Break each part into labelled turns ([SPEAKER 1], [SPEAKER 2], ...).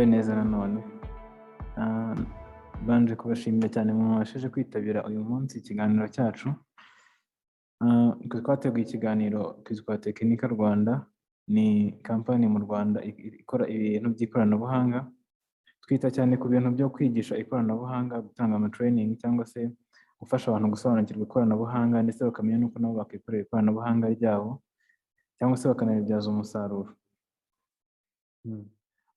[SPEAKER 1] neza nanone. Banje kubashimira cyane mwabashije kwitabira uyu munsi ikiganiro cyacu. Twateguye ikiganiro cyitwa Tekinika Rwanda, ni kampani mu Rwanda ikora ibintu by'ikoranabuhanga. Twita cyane ku bintu byo kwigisha ikoranabuhanga, gutanga amatraining cyangwa se gufasha abantu gusobanukirwa ikoranabuhanga ndetse bakamenya n'uko nabo bakikorera ikoranabuhanga ryabo cyangwa se bakanabibyaza umusaruro.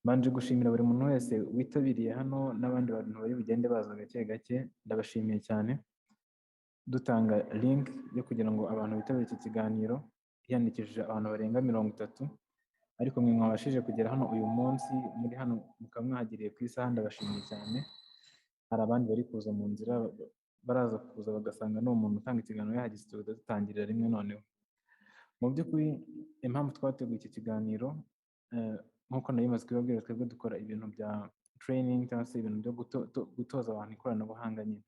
[SPEAKER 1] Banje gushimira buri muntu wese witabiriye hano n'abandi bantu bari bugende baza gake gake, ndabashimiye cyane. Dutanga link yo kugira ngo abantu bitabire iki kiganiro, yandikishije abantu barenga 30, ariko mwe mwabashije kugera hano uyu munsi muri hano mukaba mwahagiriye ku isaha, ndabashimiye cyane. Hari abandi bari kuza mu nzira baraza kuza bagasanga n'uwo muntu utanga ikiganiro yahageze tugatangirira rimwe. Noneho mu by'ukuri impamvu twateguye iki kiganiro, nk'uko nabimaze kubabwira, twebwe dukora ibintu bya training cyangwa se ibintu byo gutoza abantu ikoranabuhanga nyine.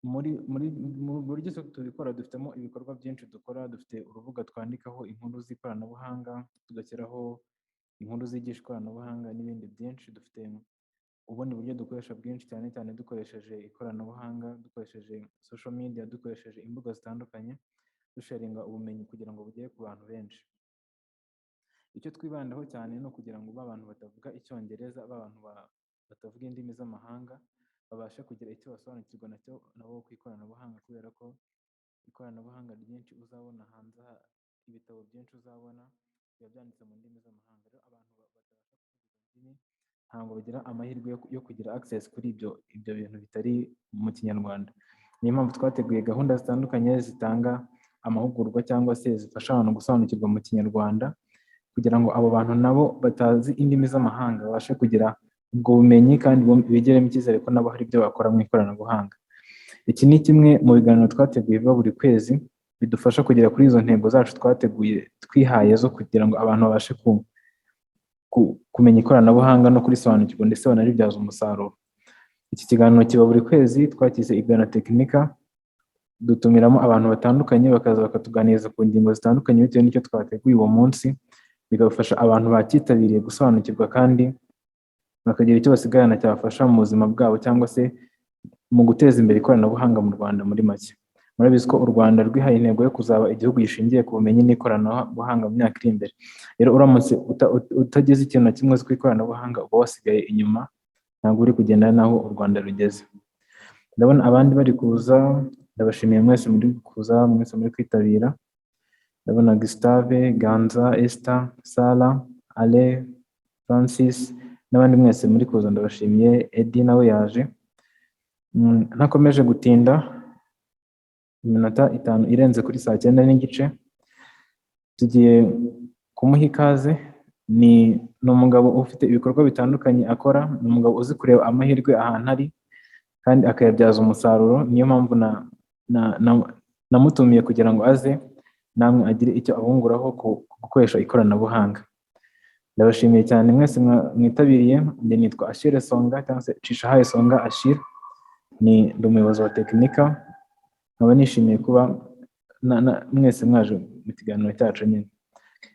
[SPEAKER 1] Mu buryo tubikora dufitemo ibikorwa byinshi dukora. Dufite urubuga twandikaho inkuru z'ikoranabuhanga, tugashyiraho inkuru zigisha ikoranabuhanga n'ibindi byinshi. Dufite ubundi buryo dukoresha bwinshi, cyane cyane dukoresheje ikoranabuhanga, dukoresheje social media, dukoresheje imbuga zitandukanye, dusharinga ubumenyi kugira ngo bugere ku bantu benshi. Icyo twibandaho cyane ni ukugira ngo abantu batavuga icyongereza, abantu batavuga indimi z'amahanga babashe kugira icyo basobanukirwa nacyo nabo ku ikoranabuhanga, kubera ko ikoranabuhanga ryinshi uzabona hanze, ibitabo byinshi uzabona biba byanditse mu ndimi z'amahanga. Rero abantu batabasha kuvuga indimi ntabwo bagira amahirwe yo kugira access kuri ibyo bintu bitari mu Kinyarwanda. Niyo mpamvu twateguye gahunda zitandukanye zitanga amahugurwa cyangwa se zifasha abantu gusobanukirwa mu Kinyarwanda, kugira ngo abo bantu nabo batazi indimi z'amahanga babashe kugira ubwo bumenyi kandi bigeremo icyizere ko nabo hari ibyo bakora mu ikoranabuhanga. Iki ni kimwe mu biganiro twateguye biba buri kwezi, bidufasha kugera kuri izo ntego zacu twateguye twihaye zo kugira ngo abantu babashe kumenya ikoranabuhanga no kurisobanukirwa ndetse banaribyaza umusaruro. Iki kiganiro kiba buri kwezi, twakize IGA NA TECHINIKA. Dutumiramo abantu batandukanye bakaza bakatuganiriza ku ngingo zitandukanye bitewe n'icyo twateguye uwo munsi, bigafasha abantu bakitabiriye gusobanukirwa kandi bakagira icyo basigarana cyabafasha mu buzima bwabo cyangwa se mu guteza imbere ikoranabuhanga mu Rwanda. Muri make, murabizi ko u Rwanda rwihaye intego yo kuzaba igihugu gishingiye ku bumenyi n'ikoranabuhanga mu myaka iri imbere. Rero uramutse utagize ikintu na kimwe ku ikoranabuhanga, uba wasigaye inyuma, ntabwo uri kugenda naho u Rwanda rugeze. Ndabona abandi bari kuza, ndabashimiye mwese muri kuza, mwese muri kwitabira. Ndabona Gustave, Ganza, Esther, Sara, Ale, Francis n'abandi mwese muri kuza, ndabashimiye. Eddy nawe yaje. Ntakomeje gutinda, iminota 5 irenze kuri saa 9:15, tugiye kumuha ikaze. Ni umugabo ufite ibikorwa bitandukanye akora, ni umugabo uzi kureba amahirwe ahantu ari kandi akayabyaza umusaruro. Niyo mpamvu namutumiye kugira ngo aze namwe agire icyo abunguraho ku gukoresha ikoranabuhanga. Ndabashimiye cyane mwese mwitabiriye. Nitwa Ashire Songa cyangwa se Cishahaye Songa Ashire, ni umuyobozi wa Tekinika. Nkaba nishimiye kuba mwese mwaje mu kiganiro cyacu nyine.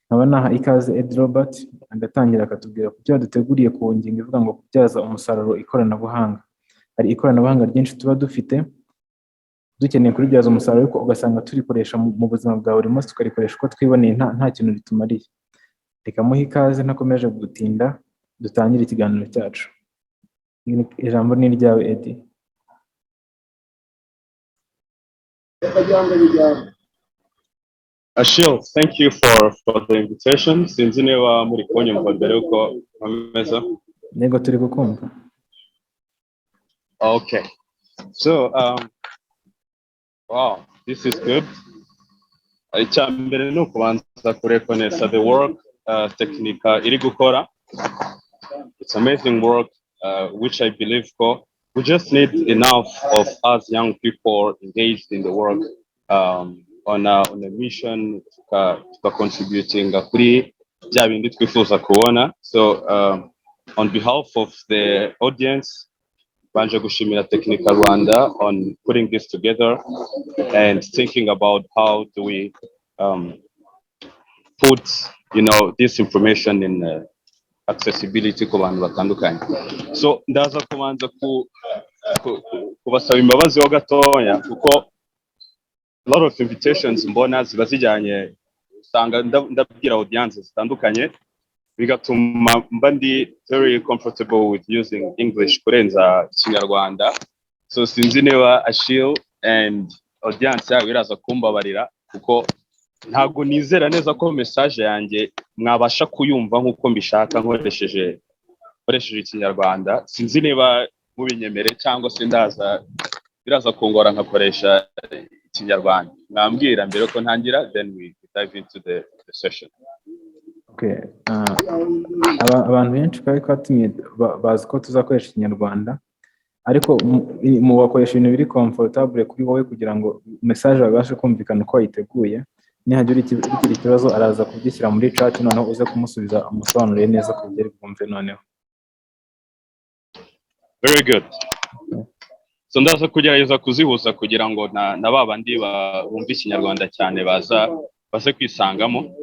[SPEAKER 1] Nkaba naha ikaze Eddy Robert agatangira akatubwira ku byo yaduteguriye ku ngingo ivuga ngo kubyaza umusaruro ikoranabuhanga. Hari ikoranabuhanga ryinshi tuba dufite dukeneye kuribyaza umusaruro, ariko ugasanga turikoresha mu buzima bwa buri munsi, tukarikoresha uko twiboneye nta kintu ritumariye. Reka muhe ikaze, ntakomeje gutinda, dutangire ikiganiro cyacu. Ijambo ni iryawe Eddy.
[SPEAKER 2] Ashil, thank you for the invitation. Sinzi niba muri kunyumva mbere uko ameza.
[SPEAKER 1] Nego turi gukumva.
[SPEAKER 2] Okay. So wow, this is good. Icyambere ni ukubanza kurekonesa the work Tekinika iri gukora. It's amazing work which I believe we just need enough of us young people engaged in the work on a mission to contributing kuri bya bindi twifuza kubona. So on behalf of the audience, banje gushimira Tekinika Rwanda on putting this together and thinking about how do we put this information accessibility ku bantu batandukanye. So ndaza kubanza kubasaba imbabazi ho gatoya kuko a lot of invitations mbona ziba zijyanye, usanga ndabwira audience zitandukanye, bigatuma mba ndi very comfortable with using English kurenza Ikinyarwanda. So sinzi niba Ashil and audience yawe iraza kumbabarira kuko ntago nizera neza ko message yanjye mwabasha kuyumva nkuko mbishaka nkoresheje Ikinyarwanda. Sinzi niba mubinyemere cyangwa se biraza kungora nkakoresha Ikinyarwanda. Mwambwira mbere ko ntangira, then we dive into the session.
[SPEAKER 1] Okay. Abantu benshi twatumiye bazi ko tuzakoresha Ikinyarwanda, ariko mu bakoresha ibintu biri comfortable kuri wowe kugira ngo message babashe kumvikana uko yiteguye. Nihagira ikibazo araza kugishyira muri chat, noneho uze kumusubiza umusobanurire neza kugira bwumve noneho.
[SPEAKER 2] Very good. So ndaza kugerageza kuzihuza kugira ngo na babandi bumva Ikinyarwanda cyane baze kwisangamo.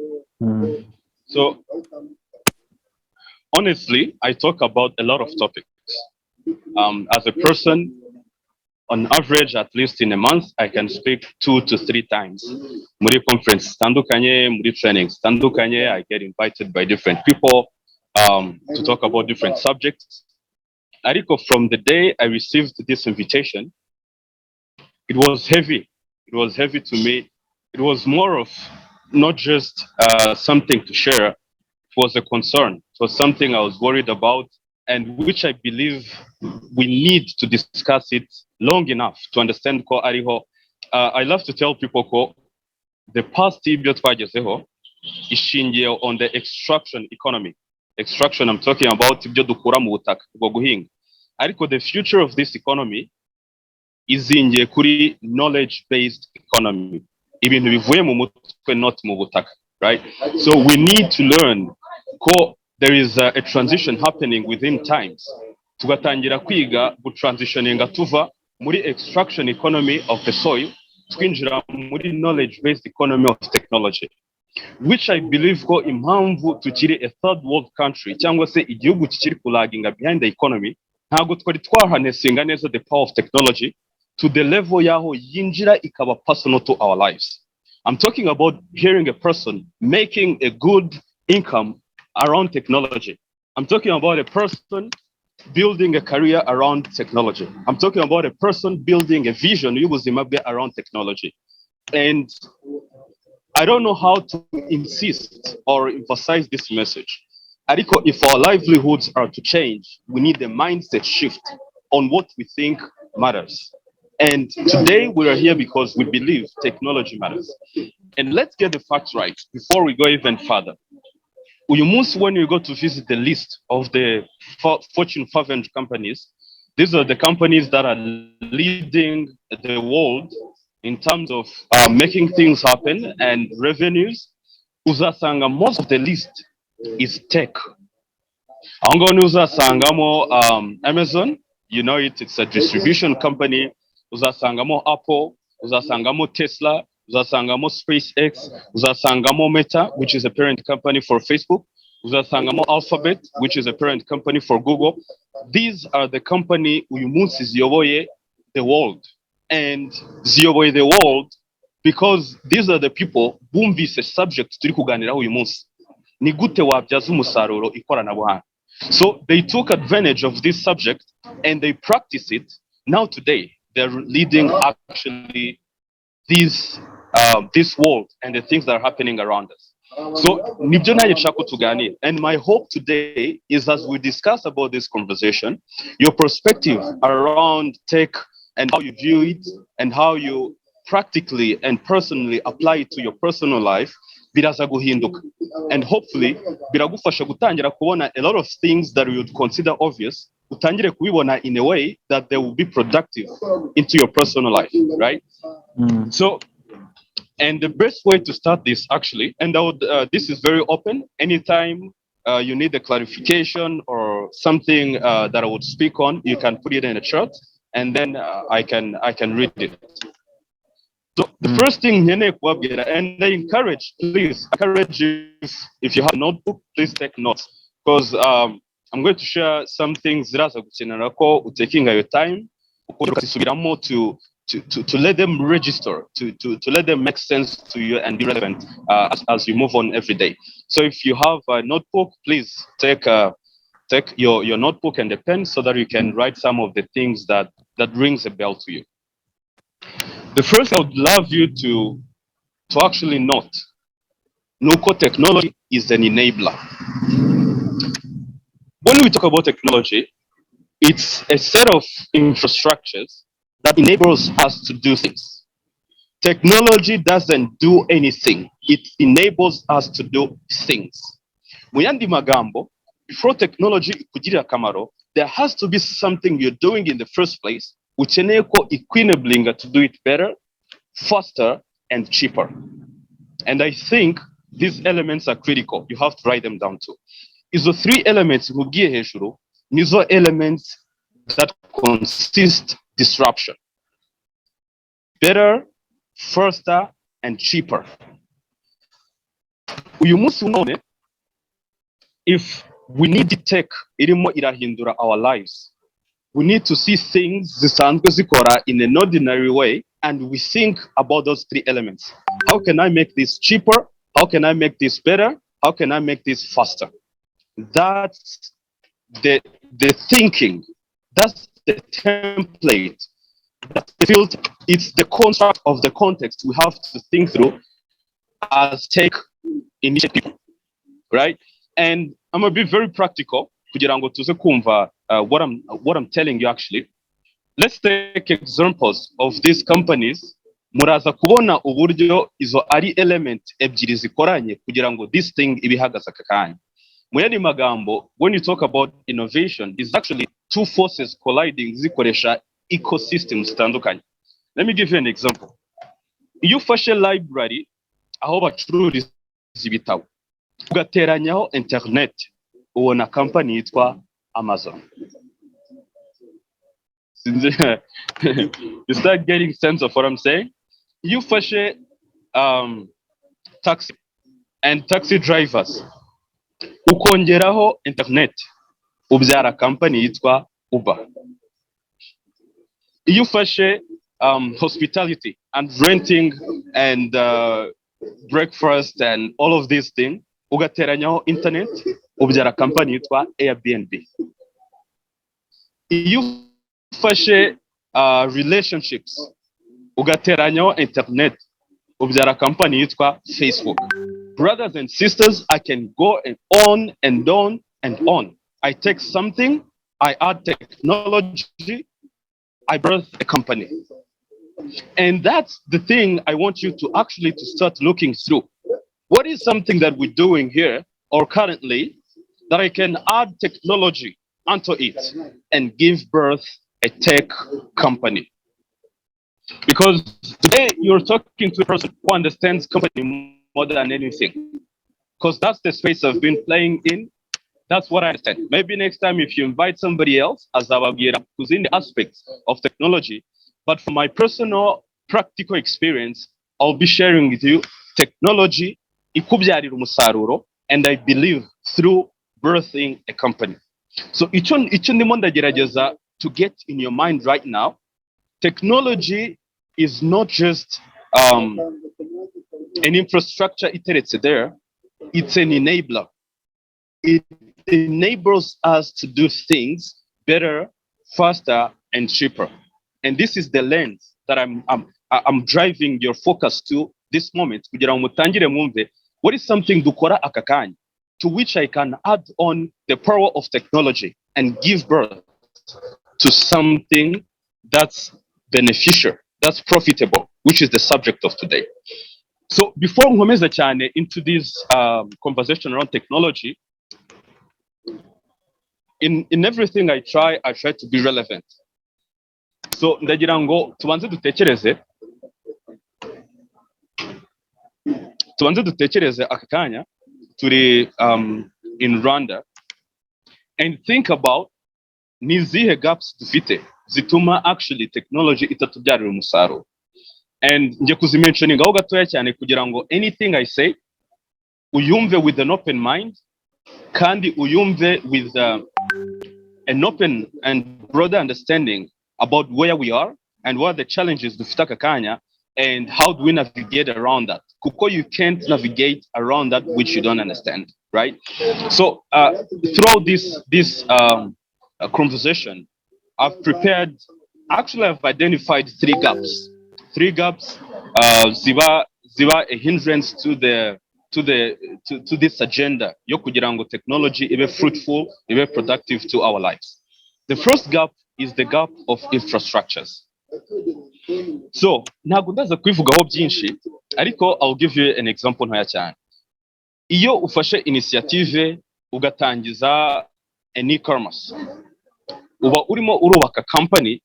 [SPEAKER 2] So honestly, I talk about a lot of topics. As a person, on average, at least in a month, I can speak 2 to 3 times. Muri conference tandukanye, muri trainings tandukanye, I get invited by different people to talk about different subjects. Ariko, from the day I received this invitation, it was heavy. It was heavy to me. It was more of not just something to share. It was a concern. It was something I was worried about, and which I believe we need to discuss it long enough to understand ko ariho. I love to tell people ko the past ibyo twagezeho ishingiye on the extraction economy. Extraction, I'm talking about ibyo dukura mu butaka bwo guhinga. Ariko the future of this economy izingiye kuri knowledge based economy. Ibintu bivuye mu mutwe, not mu butaka, right? So we need to learn ko there is a transition happening within times. Tugatangira kwiga transitioninga tuva muri extraction economy of the soil twinjira muri knowledge based economy of technology, which I believe ko impamvu tukiri a third world country cyangwa se igihugu kikiri kulaginga behind the economy, ntago twari twahanesinga neza the power of technology to the level yaho yinjira ikaba personal to our lives. I'm talking about hearing a person making a good income around technology. I'm talking about a person building a career around technology. I'm talking about a person building a vision around technology. And I don't know how to insist or emphasize this message. Ariko, if our livelihoods are to change, we need a mindset shift on what we think matters. And today we are here because we believe technology matters. And let's get the facts right before we go even further. When you go to visit the list of the Fortune 500 companies, these are the companies that are leading the world in terms of making things happen and revenues. Uzasanga most of the list is tech. Uzasangamo Amazon, you know it, it's a distribution company. Uzasangamo Apple, uzasangamo Tesla, uzasangamo SpaceX, uzasangamo Meta, which is a parent company for Facebook, uzasangamo Alphabet, which is a parent company for Google. These are the company uyu munsi ziyoboye the world. And ziyoboye the world because these are the people bumvise subject turi kuganiraho uyu munsi. Ni gute wabyaza umusaruro ikoranabuhanga. So they took advantage of this subject and they practice it. Now today, they're leading actually this world and the things that are happening around us. So, and my hope today is as we discuss about this conversation, your perspective around tech and how you view it and how you practically and personally apply it to your personal life, biraza guhinduka. And hopefully, biragufasha gutangira kubona a lot of things that we would consider obvious, utangire kubibona in a way that they will be productive into your personal life, right? So, and the best way to start this actually, and I would, this is very open, anytime you need a clarification or something that I would speak on, you can put it in a chat and then I can read it. So the first thing, and I encourage, please encourage you, if you have a notebook, please take notes. because I'm going to share some things ziraza gukenera ko utaking your time ukazisubiramo to let them register, to let them make sense to you and be relevant as you move on every day. So if you have a notebook, please take your notebook and a pen so that you can write some of the things that rings a bell to you. The first I would love you to actually note, Nuko technology is an enabler. When we talk about technology, it's a set of infrastructures that enables us to do things. Technology doesn't do anything. It enables us to do things. Muyandi magambo, before technology ikugirira akamaro, there has to be something you're doing in the first place, ukeneye ko equinablinga to do it better, faster, and cheaper. And I think these elements are critical. You have to write them down too. Izo three elements nkubwiye hejuru nizo elements that consist disruption. Better, faster, and cheaper. Uyu munsi none, if we need tech irimo irahindura our lives, we need to see things zisanzwe zikora in an ordinary way, and we think about those three elements. How can I make this cheaper? How can I make this better? How can I make this faster? That's the thinking. That's the template. That's the filter. It's the construct of the context we have to think through as tech initiative, right? And I'm gonna be very practical. Kugira ngo tuze kumva what I'm telling you actually. Let's take examples of these companies. Muraza kubona uburyo izo ari element ebyiri zikoranye kugira ngo this thing ibihagaze akakanya. Muyandi magambo, when you talk about innovation, is actually two forces colliding zikoresha ecosystems zitandukanye. Let me give you an example. Iyo ufashe library aho bacururiza ibitabo ugateranyaho internet, ubona company yitwa Amazon. You start getting sense of what I'm saying? You ufashe taxi and taxi drivers ukongeraho internet, ubyara company yitwa Uber. Iyo ufashe hospitality and renting and breakfast and all of these things, ugateranyaho internet, ubyara company yitwa Airbnb. Iyo ufashe relationships, ugateranyaho internet, ubyara company yitwa Facebook. Brothers and sisters, I can go on and on and on. I take something, I add technology, I birth a company. And that's the thing I want you to actually to start looking through. What is something that we're doing here or currently that I can add technology onto it and give birth a tech company? Because today you're talking to a person who understands company more than anything. Because that's the space I've been playing in. That's what I understand. Maybe next time if you invite somebody else, as who's in the aspects of technology, but from my personal practical experience, I'll be sharing with you technology, ikubyarira umusaruro, and I believe through birthing a company. So icyo ndimo ndagerageza to get in your mind right now, technology is not just an infrastructure iteretse there, it's an enabler. It enables us to do things better, faster, and cheaper. And this is the lens that I'm driving your focus to this moment. Kugira ngo mutangire mwumve, what is something dukora akakanya to which I can add on the power of technology and give birth to something that's beneficial, that's profitable, which is the subject of today. So before nkomeza cyane into this conversation around technology, in everything I try to be relevant. So ndagira ngo tubanze dutekereze akakanya turi in Rwanda and think about nizihe gaps dufite zituma actually technology itatubyarira umusaruro. And nje kuzimentioningaho gatoya cyane kugira ngo anything I say uyumve with an open mind kandi uyumve with an open and broader understanding about where we are and what the challenges dufite aka kanya and how do we navigate around that, kuko you can't navigate around that which you don't understand, right? So throughout this conversation, I've identified three gaps ziba a hindrance to this agenda yo kugira ngo technology ibe fruitful, ibe productive to our lives. The first gap is the gap of infrastructures. So ntabwo ndaza kwivugaho byinshi, ariko I'll give you an example ntoya cyane. Iyo ufashe initiative ugatangiza an e-commerce, uba urimo urubaka company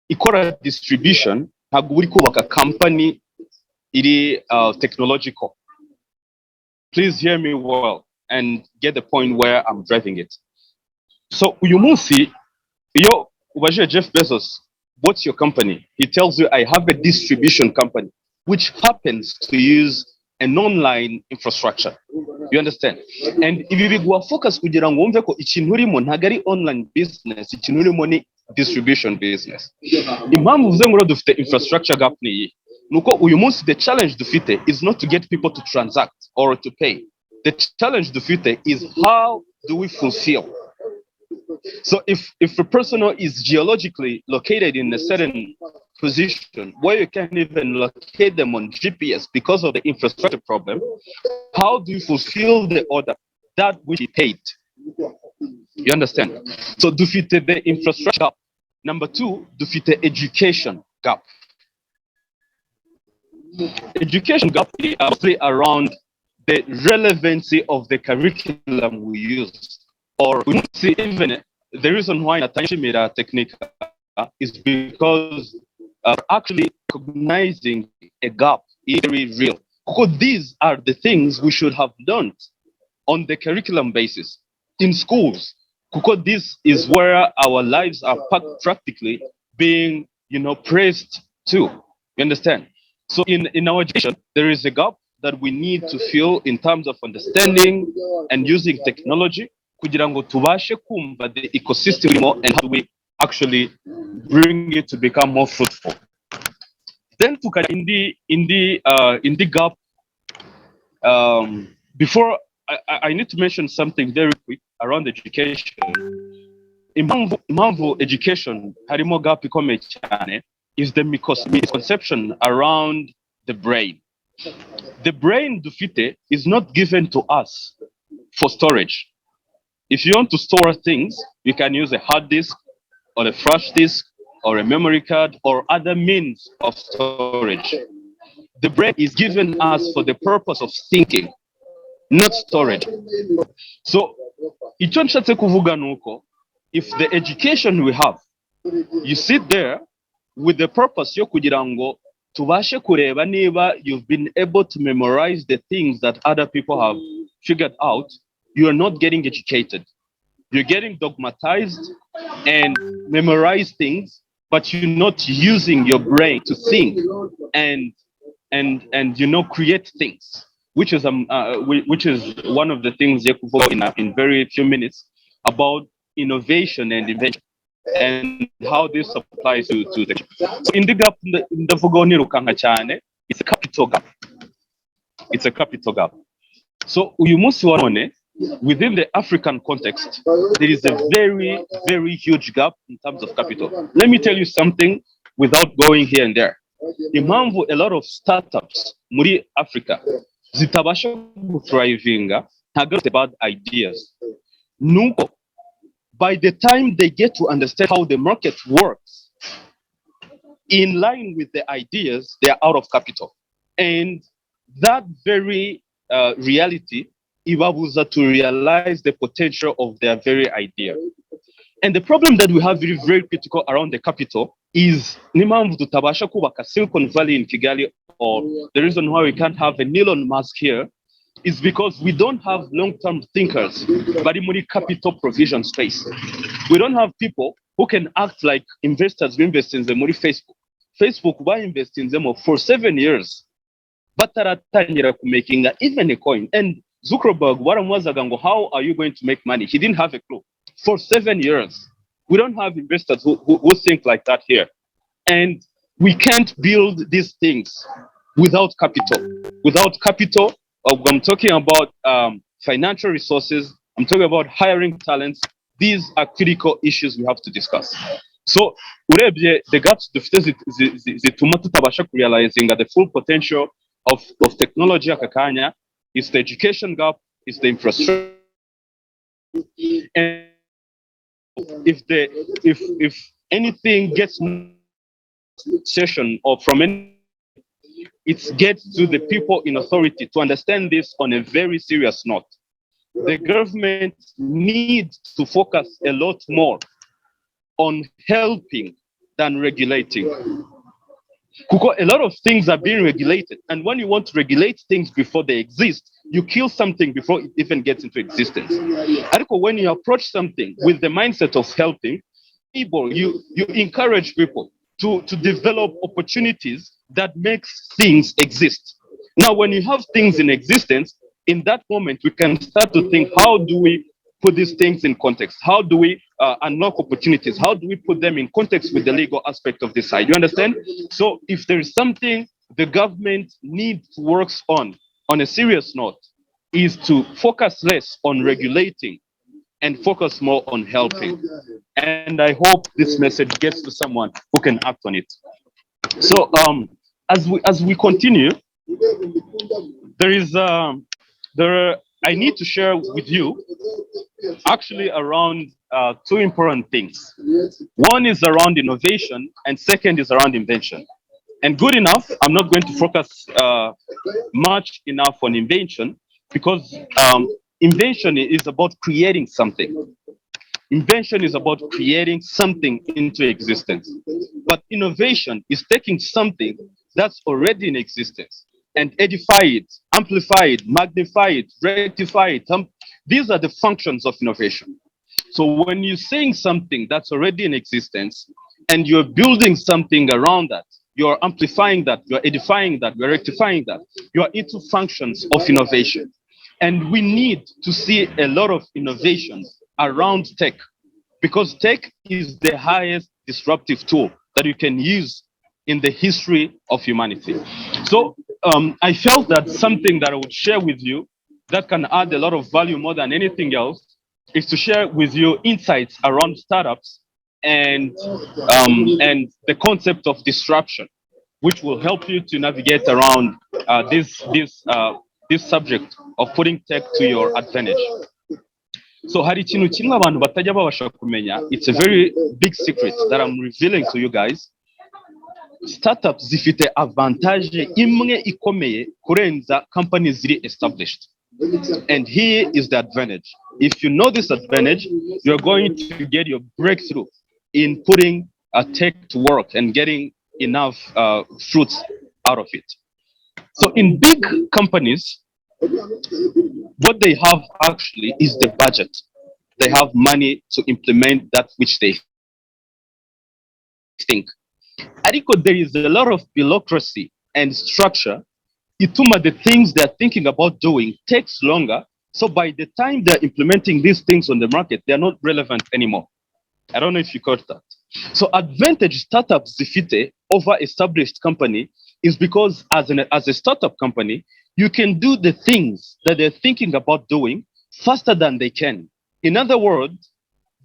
[SPEAKER 2] ikora distribution, ntabwo uri kubaka company iri technological. Please hear me well and get the point where I'm driving it. So uyu munsi iyo ubaje Jeff Bezos, what's your company? He tells you, I have a distribution company, which happens to use an online infrastructure. You understand? And ibi biguha focus kugira ngo wumve ko ikintu urimo ntago ari online business, ikintu urimo ni distribution business. Impamvu uvuze ngo dufite infrastructure gap ni iyi, nuko uyu munsi the challenge dufite is not to get people to transact or to pay. The challenge dufite is how do we fulfill. So if a person is geologically located in a certain position where you can't even locate them on GPS because of the infrastructure problem, how do you fulfill the order that which he paid? You understand? So dufite the infrastructure gap. Number two, dufite education gap. Education gap is mostly around the relevancy of the curriculum we use. Or we see even the reason why Untitled Chapter is because actually recognizing a gap is very real. Because these are the things we should have done on the curriculum basis in schools. Because this is where our lives are practically being, praised to. You understand? So in our education, there is a gap that we need to fill in terms of understanding and using technology kugira ngo tubashe kumva the ecosystem more and how do we actually bring it to become more fruitful. Then to in the gap, before I need to mention something very quick around education. Impamvu education harimo gap ikomeye cyane is the misconception around the brain. The brain dufite is not given to us for storage. If you want to store things, you can use a hard disk or a flash disk or a memory card or other means of storage. The brain is given us for the purpose of thinking, not storage. So, icyo nshatse kuvuga nuko, if the education we have, you sit there with the purpose yo kugira ngo tubashe kureba niba you've been able to memorize the things that other people have figured out, you are not getting educated. You're getting dogmatized and memorize things, but you're not using your brain to think and create things, which is one of the things in very few minutes about innovation and invention and how this applies to the. So in the gap, it's a capital gap. It's a capital gap. So uyu munsi wa none, within the African context, there is a very, very huge gap in terms of capital. Let me tell you something without going here and there. Impamvu a lot of startups muri Africa zitabasha thrivinga ntago bad ideas. Nuko by the time they get to understand how the market works, in line with the ideas, they are out of capital. And that very reality ibabuza to realize the potential of their very idea. And the problem that we have very, very critical around the capital is nimamvu tutabasha kubaka Silicon Valley in Kigali, or the reason why we can't have an Elon Musk here is because we don't have long-term thinkers, but in capital provision space. We don't have people who can act like investors who invest in them. Facebook. Facebook will invest in them for 7 years, but they're making even a coin. And Zuckerberg, how are you going to make money? He didn't have a clue. For 7 years, we don't have investors who think like that here. And we can't build these things without capital. Without capital, I'm talking about financial resources, I'm talking about hiring talents. These are critical issues we have to discuss. So, the gaps zituma tutabasha realizing the full potential of technology akakanya is the education gap, is the infrastructure. And if anything gets session or from any, it gets to the people in authority to understand this on a very serious note. The government needs to focus a lot more on helping than regulating. A lot of things are being regulated, and when you want to regulate things before they exist, you kill something before it even gets into existence. When you approach something with the mindset of helping people, you encourage people to develop opportunities that makes things exist. Now, when you have things in existence, in that moment, we can start to think, how do we put these things in context? How do we unlock opportunities? How do we put them in context with the legal aspect of this side? You understand? So if there is something the government needs to work on a serious note, is to focus less on regulating and focus more on helping. And I hope this message gets to someone who can act on it. So as we continue, I need to share with you actually around two important things. One is around innovation, and second is around invention. And good enough, I'm not going to focus much enough on invention, because invention is about creating something. Invention is about creating something into existence. But innovation is taking something that's already in existence and edify it, amplify it, magnify it, rectify it. These are the functions of innovation. So when you're saying something that's already in existence and you're building something around that, you're amplifying that, you're edifying that, you're rectifying that, you're into functions of innovation. And we need to see a lot of innovations around tech, because tech is the highest disruptive tool that you can use in the history of humanity. So I felt that something that I would share with you that can add a lot of value more than anything else is to share with you insights around startups and the concept of disruption, which will help you to navigate around this subject of putting tech to your advantage. So hari ikintu kimwe abantu batajya babasha kumenya, it's a very big secret that I'm revealing to you guys. Startups zifite avantage imwe ikomeye kurenza companies ziri established. And here is the advantage. If you know this advantage, you're going to get your breakthrough in putting a tech to work and getting enough fruits out of it. So in big companies, what they have actually is the budget. They have money to implement that which they think. Ariko, there is a lot of bureaucracy and structure. Ituma, the things they're thinking about doing takes longer. So by the time they're implementing these things on the market, they're not relevant anymore. I don't know if you caught that. So advantage startups zifite over established company is because as a startup company, you can do the things that they're thinking about doing faster than they can. In other words,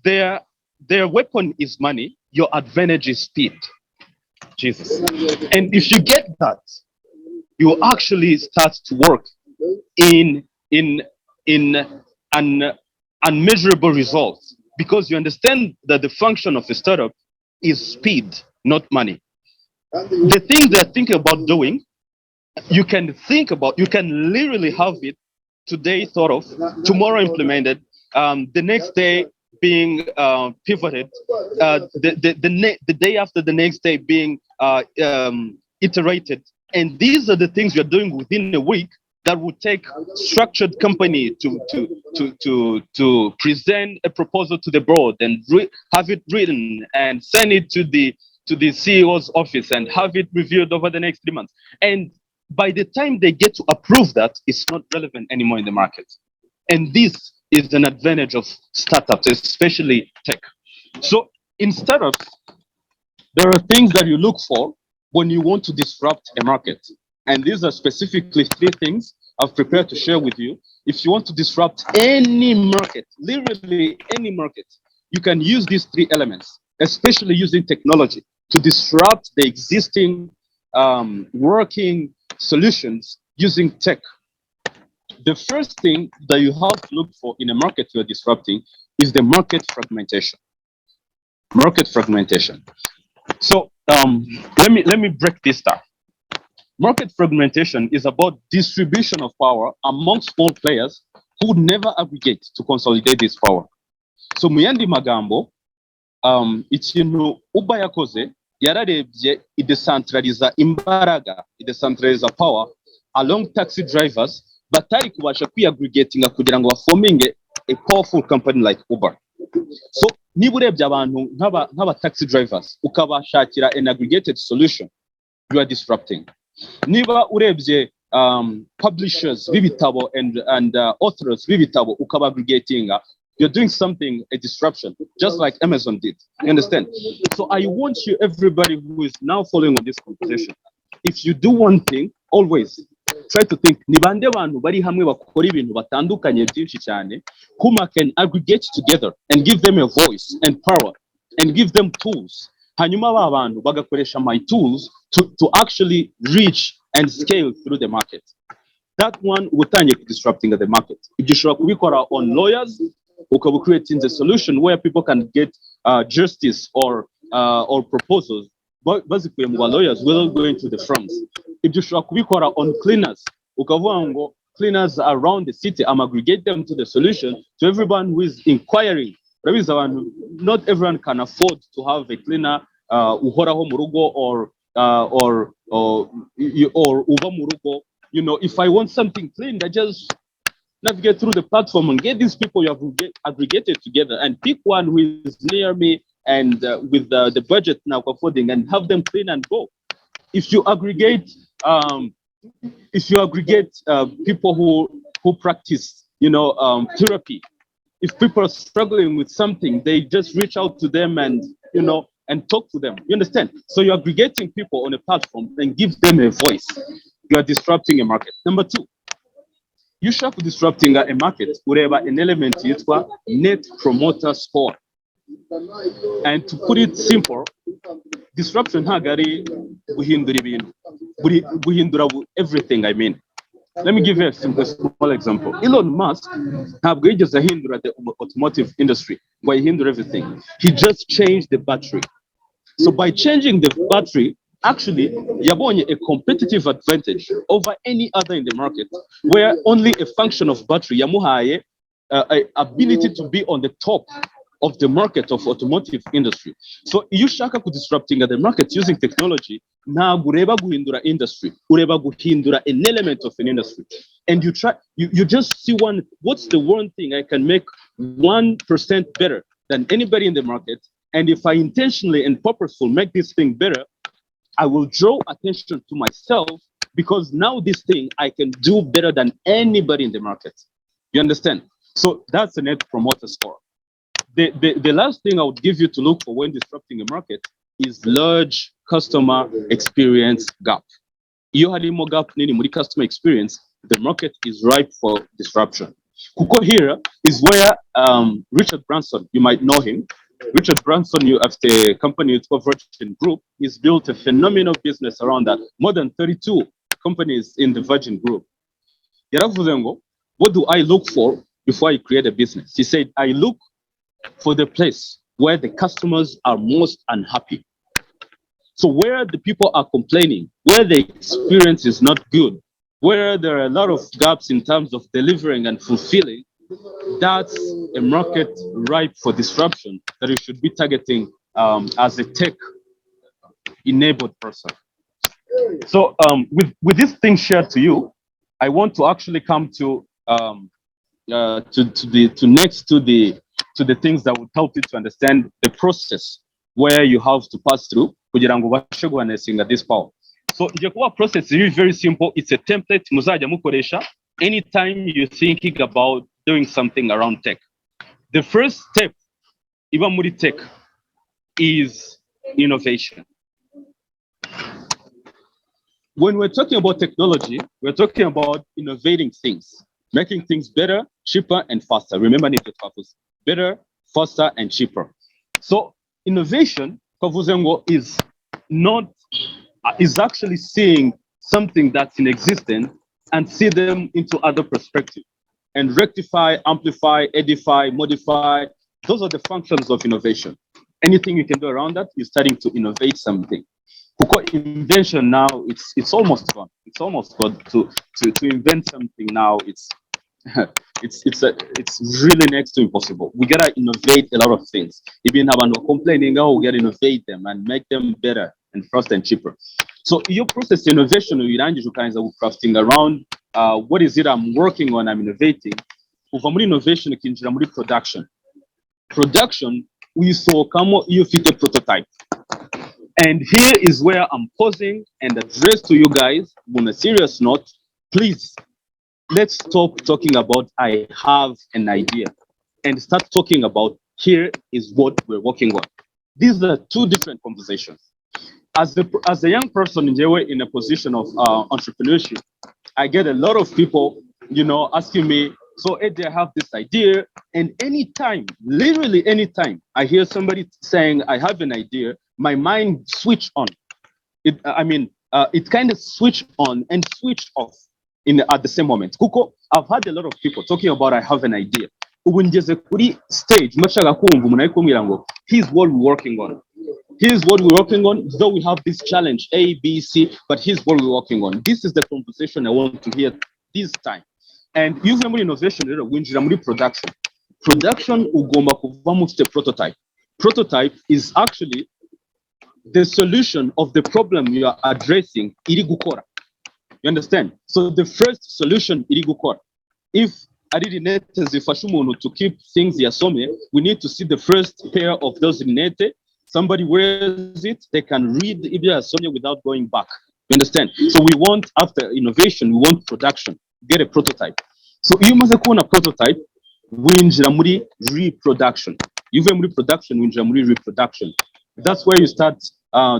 [SPEAKER 2] their weapon is money, your advantage is speed. Jesus. And if you get that, you actually start to work in unmeasurable results, because you understand that the function of a startup is speed, not money. The things they're thinking about doing, you can literally have it today thought of, tomorrow implemented, the next day being pivoted, the day after the next day being iterated. And these are the things you're doing within a week that would take structured company to present a proposal to the board and have it written and send it to the CEO's office and have it reviewed over the next 3 months. And by the time they get to approve that, it's not relevant anymore in the market. And this is an advantage of startups, especially tech. So in startups, there are things that you look for when you want to disrupt a market. And these are specifically 3 things I've prepared to share with you. If you want to disrupt any market, literally any market, you can use these 3 elements, especially using technology to disrupt the existing working solutions using tech. The first thing that you have to look for in a market you're disrupting is the market fragmentation. Market fragmentation. So let me break this down. Market fragmentation is about distribution of power among small players who never aggregate to consolidate this power. So mu yandi magambo, ikintu uba yakoze yararebye idecentraliza imbaraga, idecentraliza power along taxi drivers batari kubasha kwiaggregatinga kugira ngo baforminge a powerful company like Uber. So niba urebye abantu nk'aba taxi drivers ukabashakira an aggregated solution, you are disrupting. Niba urebye publishers b'ibitabo and authors b'ibitabo ukabaggregatinga, you're doing something, a disruption, just like Amazon did. You understand? So I want you, everybody who is now following on this conversation, if you do one thing, always try to think, ni bande bantu bari hamwe bakora ibintu batandukanye byinshi cyane, whom I can aggregate together and give them a voice and power and give them tools. Hanyuma ba bantu bagakoresha my tools to actually reach and scale through the market. That one utangiye disrupting the market. Ibyo ushobora kubikora on lawyers, ukaba creating the solution where people can get justice or proposals basically mu lawyers without going to the firms. Ibyo ushobora kubikora on cleaners, ukavuga ngo cleaners around the city, aggregate them to the solution to everyone who is inquiring. Not everyone can afford to have a cleaner uhoraho mu rugo or uva mu rugo. You know, if I want something clean, I just navigate through the platform and get these people you have aggregated together and pick one who is near me and with the budget now affording, and have them clean and go. If you aggregate people who practice, therapy, if people are struggling with something, they just reach out to them and talk to them. You understand? So you're aggregating people on a platform and give them a voice. You are disrupting a market. Number 2, Ushaka disrupting a market, ureba an element yitwa net promoter score. And to put it simple, disruption ntago ari guhindura ibintu, guhindura everything. I mean, let me give you a small example. Elon Musk ntabwo yigeze ahindura the automotive industry, but he hindered everything. He just changed the battery. So by changing the battery, actually, yabonye a competitive advantage over any other in the market, where only a function of battery yamuhaye ability to be on the top of the market of automotive industry. So Ushaka disrupting the market using technology, ntabwo ureba guhindura industry, ureba guhindura an element of an industry. And you just see what's the one thing I can make 1% better than anybody in the market. And if I intentionally and purposeful make this thing better, I will draw attention to myself, because now this thing I can do better than anybody in the market. You understand? So that's a net promoter score. The last thing I would give you to look for when disrupting a market is large customer experience gap. Iyo harimo gap nini muri customer experience, the market is ripe for disruption. Kuko here is where Richard Branson, you might know him. Richard Branson, after a company it's called Virgin Group, he's built a phenomenal business around that. More than 32 companies in the Virgin Group. Yaravuze ngo, what do I look for before I create a business? He said, I look for the place where the customers are most unhappy. So where the people are complaining, where the experience is not good, where there are a lot of gaps in terms of delivering and fulfilling, that's a market ripe for disruption that you should be targeting as a tech-enabled person. So with this thing shared to you, I want to actually come to the things that would help you to understand the process where you have to pass through kugira ngo ubashe guharnessing this power. So the process is very simple. It's a template muzajya mukoresha anytime you're thinking about doing something around tech. The first step iba muri tech is innovation. When we're talking about technology, we're talking about innovating things, making things better, cheaper, and faster. Remember, better, faster, and cheaper. So innovation is actually seeing something that's in existence and see them into other perspectives and rectify, amplify, edify, modify. Those are the functions of innovation. Anything you can do around that, you're starting to innovate something. Because invention now, it's almost gone. It's almost gone to invent something now. It's really next to impossible. We gotta innovate a lot of things. Even about complaining, we gotta innovate them and make them better and faster and cheaper. So your process innovation, you kind of crafting around what is it I'm working on, I'm innovating. Uva innovation kinjira muri production. Production, we saw you ufite prototype. And here is where I'm pausing and address to you guys on a serious note. Please, let's stop talking about I have an idea and start talking about here is what we're working on. These are two different conversations. As a young person in a position of entrepreneurship, I get a lot of people, asking me, so Eddy, I have this idea. And anytime, literally anytime I hear somebody saying I have an idea, my mind switch on. It kind of switch on and switch off at the same moment. Kuko, I've had a lot of people talking about I have an idea. When there's a kuri stage, here's what we're working on. Here's what we're working on. Though we have this challenge A, B, C, but here's what we're working on. This is the conversation I want to hear this time. And using innovation, production. Production ugomba kuvamo ufite prototype. Prototype is actually the solution of the problem you are addressing iri gukora. You understand? So the first solution iri gukora. If ari rinete zifasha umuntu to keep things yasomye, we need to see the first pair of those rinete. Somebody wears it, they can read ibyo yasomye without going back. You understand? So we want, after innovation, we want production. Get a prototype. So you must have a prototype, winjira muri reproduction. You have production, winjira muri reproduction. That's where you start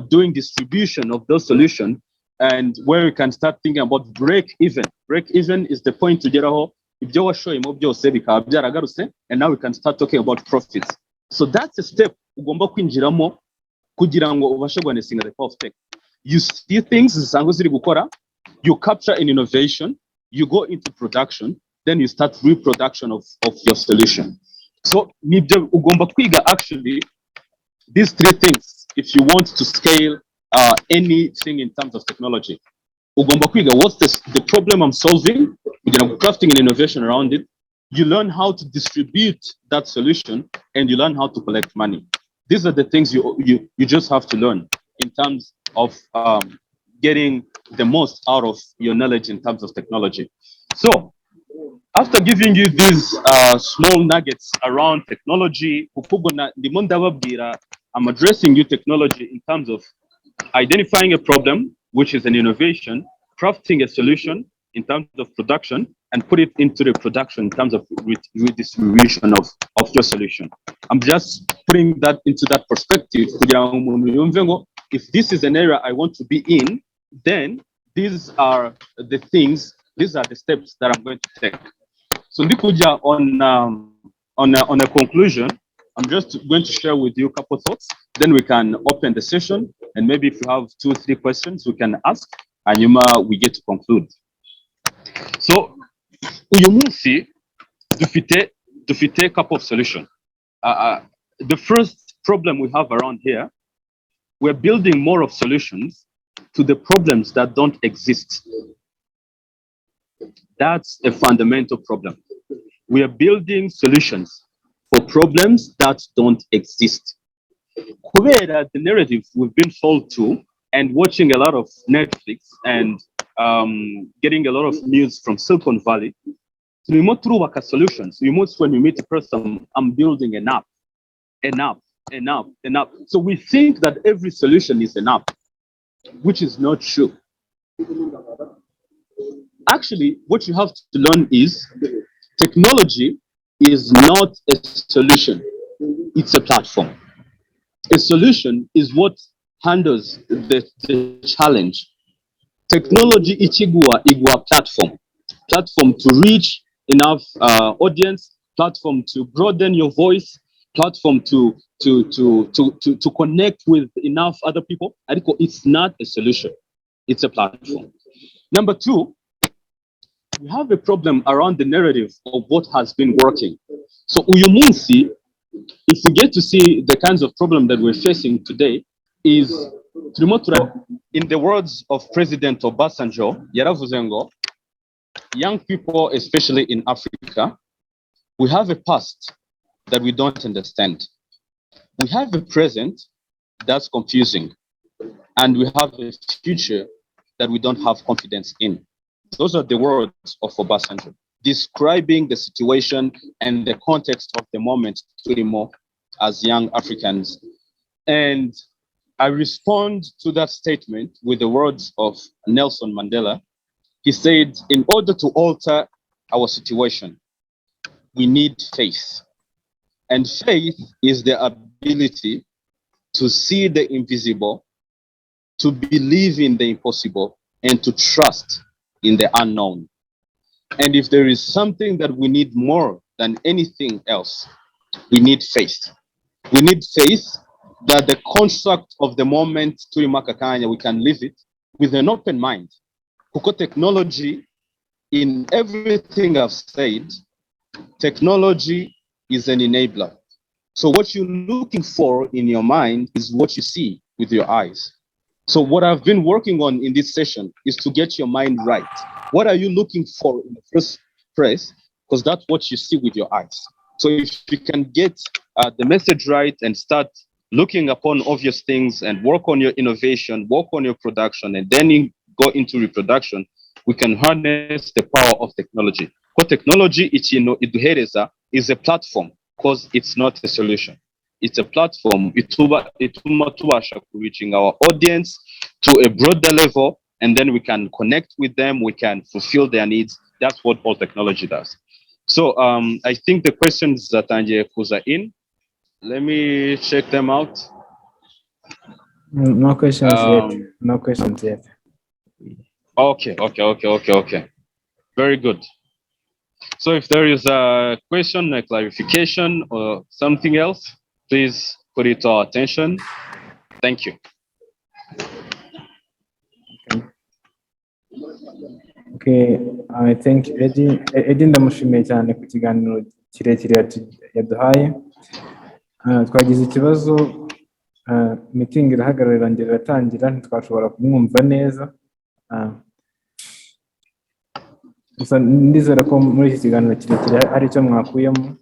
[SPEAKER 2] doing distribution of those solutions, and where you can start thinking about break even. Break even is the point to get a whole. And now we can start talking about profits. So that's a step. You see things, you capture an innovation, you go into production, then you start reproduction of your solution. So actually these three things if you want to scale anything in terms of technology. What's the problem I'm solving? You're crafting an innovation around it. You learn how to distribute that solution, and you learn how to collect money. These are the things you just have to learn in terms of getting the most out of your knowledge in terms of technology. So after giving you these small nuggets around technology, I'm addressing you technology in terms of identifying a problem, which is an innovation, crafting a solution in terms of production, and put it into the production in terms of redistribution of your solution. I'm just putting that into that perspective. If this is an area I want to be in, then these are the things, these are the steps that I'm going to take. So on a conclusion, I'm just going to share with you a couple of thoughts. Then we can open the session, and maybe if you have 2 or 3 questions, we can ask, and we get to conclude. So, uyu munsi dufite a couple of solutions. The first problem we have around here, we're building more of solutions to the problems that don't exist. That's a fundamental problem. We are building solutions for problems that don't exist. Kubera the narrative we've been sold to, and watching a lot of Netflix and getting a lot of news from Silicon Valley, we move through solutions. When we meet a person, I'm building an app. So we think that every solution is an app, which is not true. Actually, what you have to learn is technology is not a solution, it's a platform. A solution is what handles the challenge. Technology igwa platform to reach enough audience, platform to broaden your voice, platform to connect with enough other people. It's not a solution, it's a platform. Number two, we have a problem around the narrative of what has been working. So uyumunsi, if we get to see the kinds of problem that we're facing today, is in the words of President Obasanjo, yaravuze ngo, young people, especially in Africa, we have a past that we don't understand. We have a present that's confusing, and we have a future that we don't have confidence in. Those are the words of Obasanjo, describing the situation and the context of the moment turimo as young Africans. And I respond to that statement with the words of Nelson Mandela. He said, in order to alter our situation, we need faith. And faith is the ability to see the invisible, to believe in the impossible, and to trust in the unknown. And if there is something that we need more than anything else, we need faith. We need faith that the construct of the moment, we can live it with an open mind. Because technology, in everything I've said, technology is an enabler. So what you're looking for in your mind is what you see with your eyes. So what I've been working on in this session is to get your mind right. What are you looking for in the first place? Because that's what you see with your eyes. So if you can get the message right and start looking upon obvious things and work on your innovation, work on your production, and then go into reproduction, we can harness the power of technology. Because technology is a platform, because it's not a solution. It's a platform. Reaching our audience to a broader level, and then we can connect with them, we can fulfill their needs. That's what all technology does. So I think the questions that Anje Kuza in, let me check them out.
[SPEAKER 1] No questions yet. No questions yet.
[SPEAKER 2] Okay. Very good. So if there is a question, a clarification, or something else, please put it to our attention. Thank you.
[SPEAKER 1] Okay, I think Eddy ndamushimiye cyane ku kiganiro kirekire yaduhaye. Twagize ikibazo, meeting irahagarara irangira iratangira, ntitwashobora kumwumva neza. Gusa ndizera ko muri iki kiganiro kirekire hari icyo mwakuyemo,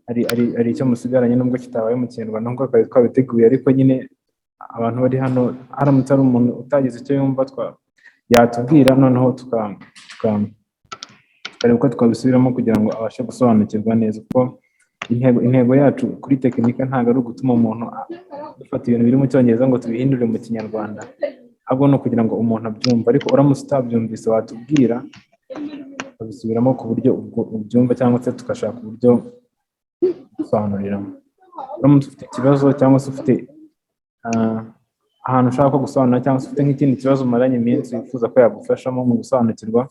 [SPEAKER 1] hari icyo musigaranye nubwo kitabaye mu Kinyarwanda nk'uko twari twabiteguye, ariko nyine abantu bari hano haramutse ari umuntu utagize icyo yumva yatubwira, noneho tukareba uko twabisubiramo kugira ngo abashe gusobanukirwa neza. Kuko intego yacu kuri tekinika ntabwo ari ugutuma umuntu dufata ibintu biri mu Cyongereza ngo tubihindure mu Kinyarwanda, ahubwo no kugira ngo umuntu abyumve. Ariko uramutse utabyumvise watubwira babisubiramo ku buryo ubyumva, cyangwa se tugashaka uburyo gusobanuriramo. Uramutse ufite ikibazo cyangwa se ufite ahantu ushaka ko gusobanura, cyangwa se ufite nk'ikindi kibazo umaranye iminsi wifuza ko yagufashamo mu gusobanukirwa,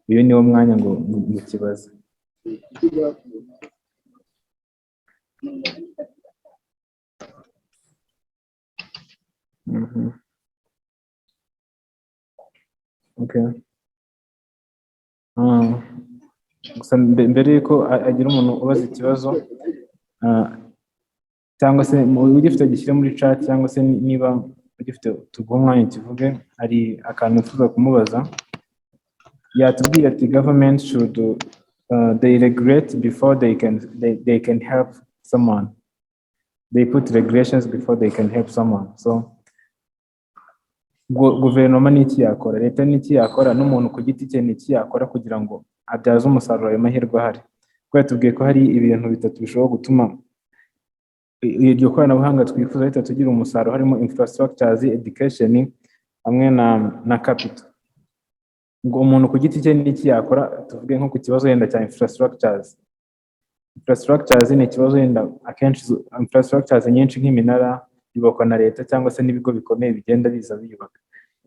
[SPEAKER 1] uyu niwo mwanya ngo mukibaze. Okay. Gusa mbere yuko agira umuntu ubaza ikibazo, cyangwa se ugifite gishyire muri chat, cyangwa se niba ugifite tuguha umwanya kivuge, hari akantu tuza kumubaza. Yatubwiye ati government should they regulate before they can help someone. They put regulations before they can help someone. So guverinoma ni iki yakora, leta ni iki yakora, n'umuntu ku giti cye ni iki yakora kugira ngo abyaze umusaruro ayo mahirwe ahari. Kuko yatubwiye ko hari ibintu bitatu bishobora gutuma iryo koranabuhanga twifuza leta tugira umusaruro, harimo infrastructures, education hamwe na capital. Ngo umuntu ku giti cye n'iki yakora, tuvuge nko ku kibazo yenda cya infrastructures. Infrastructures ni ikibazo yenda akenshi infrastructures nyinshi nk'iminara yubakwa na leta cyangwa se n'ibigo bikomeye bigenda biza biyubaka.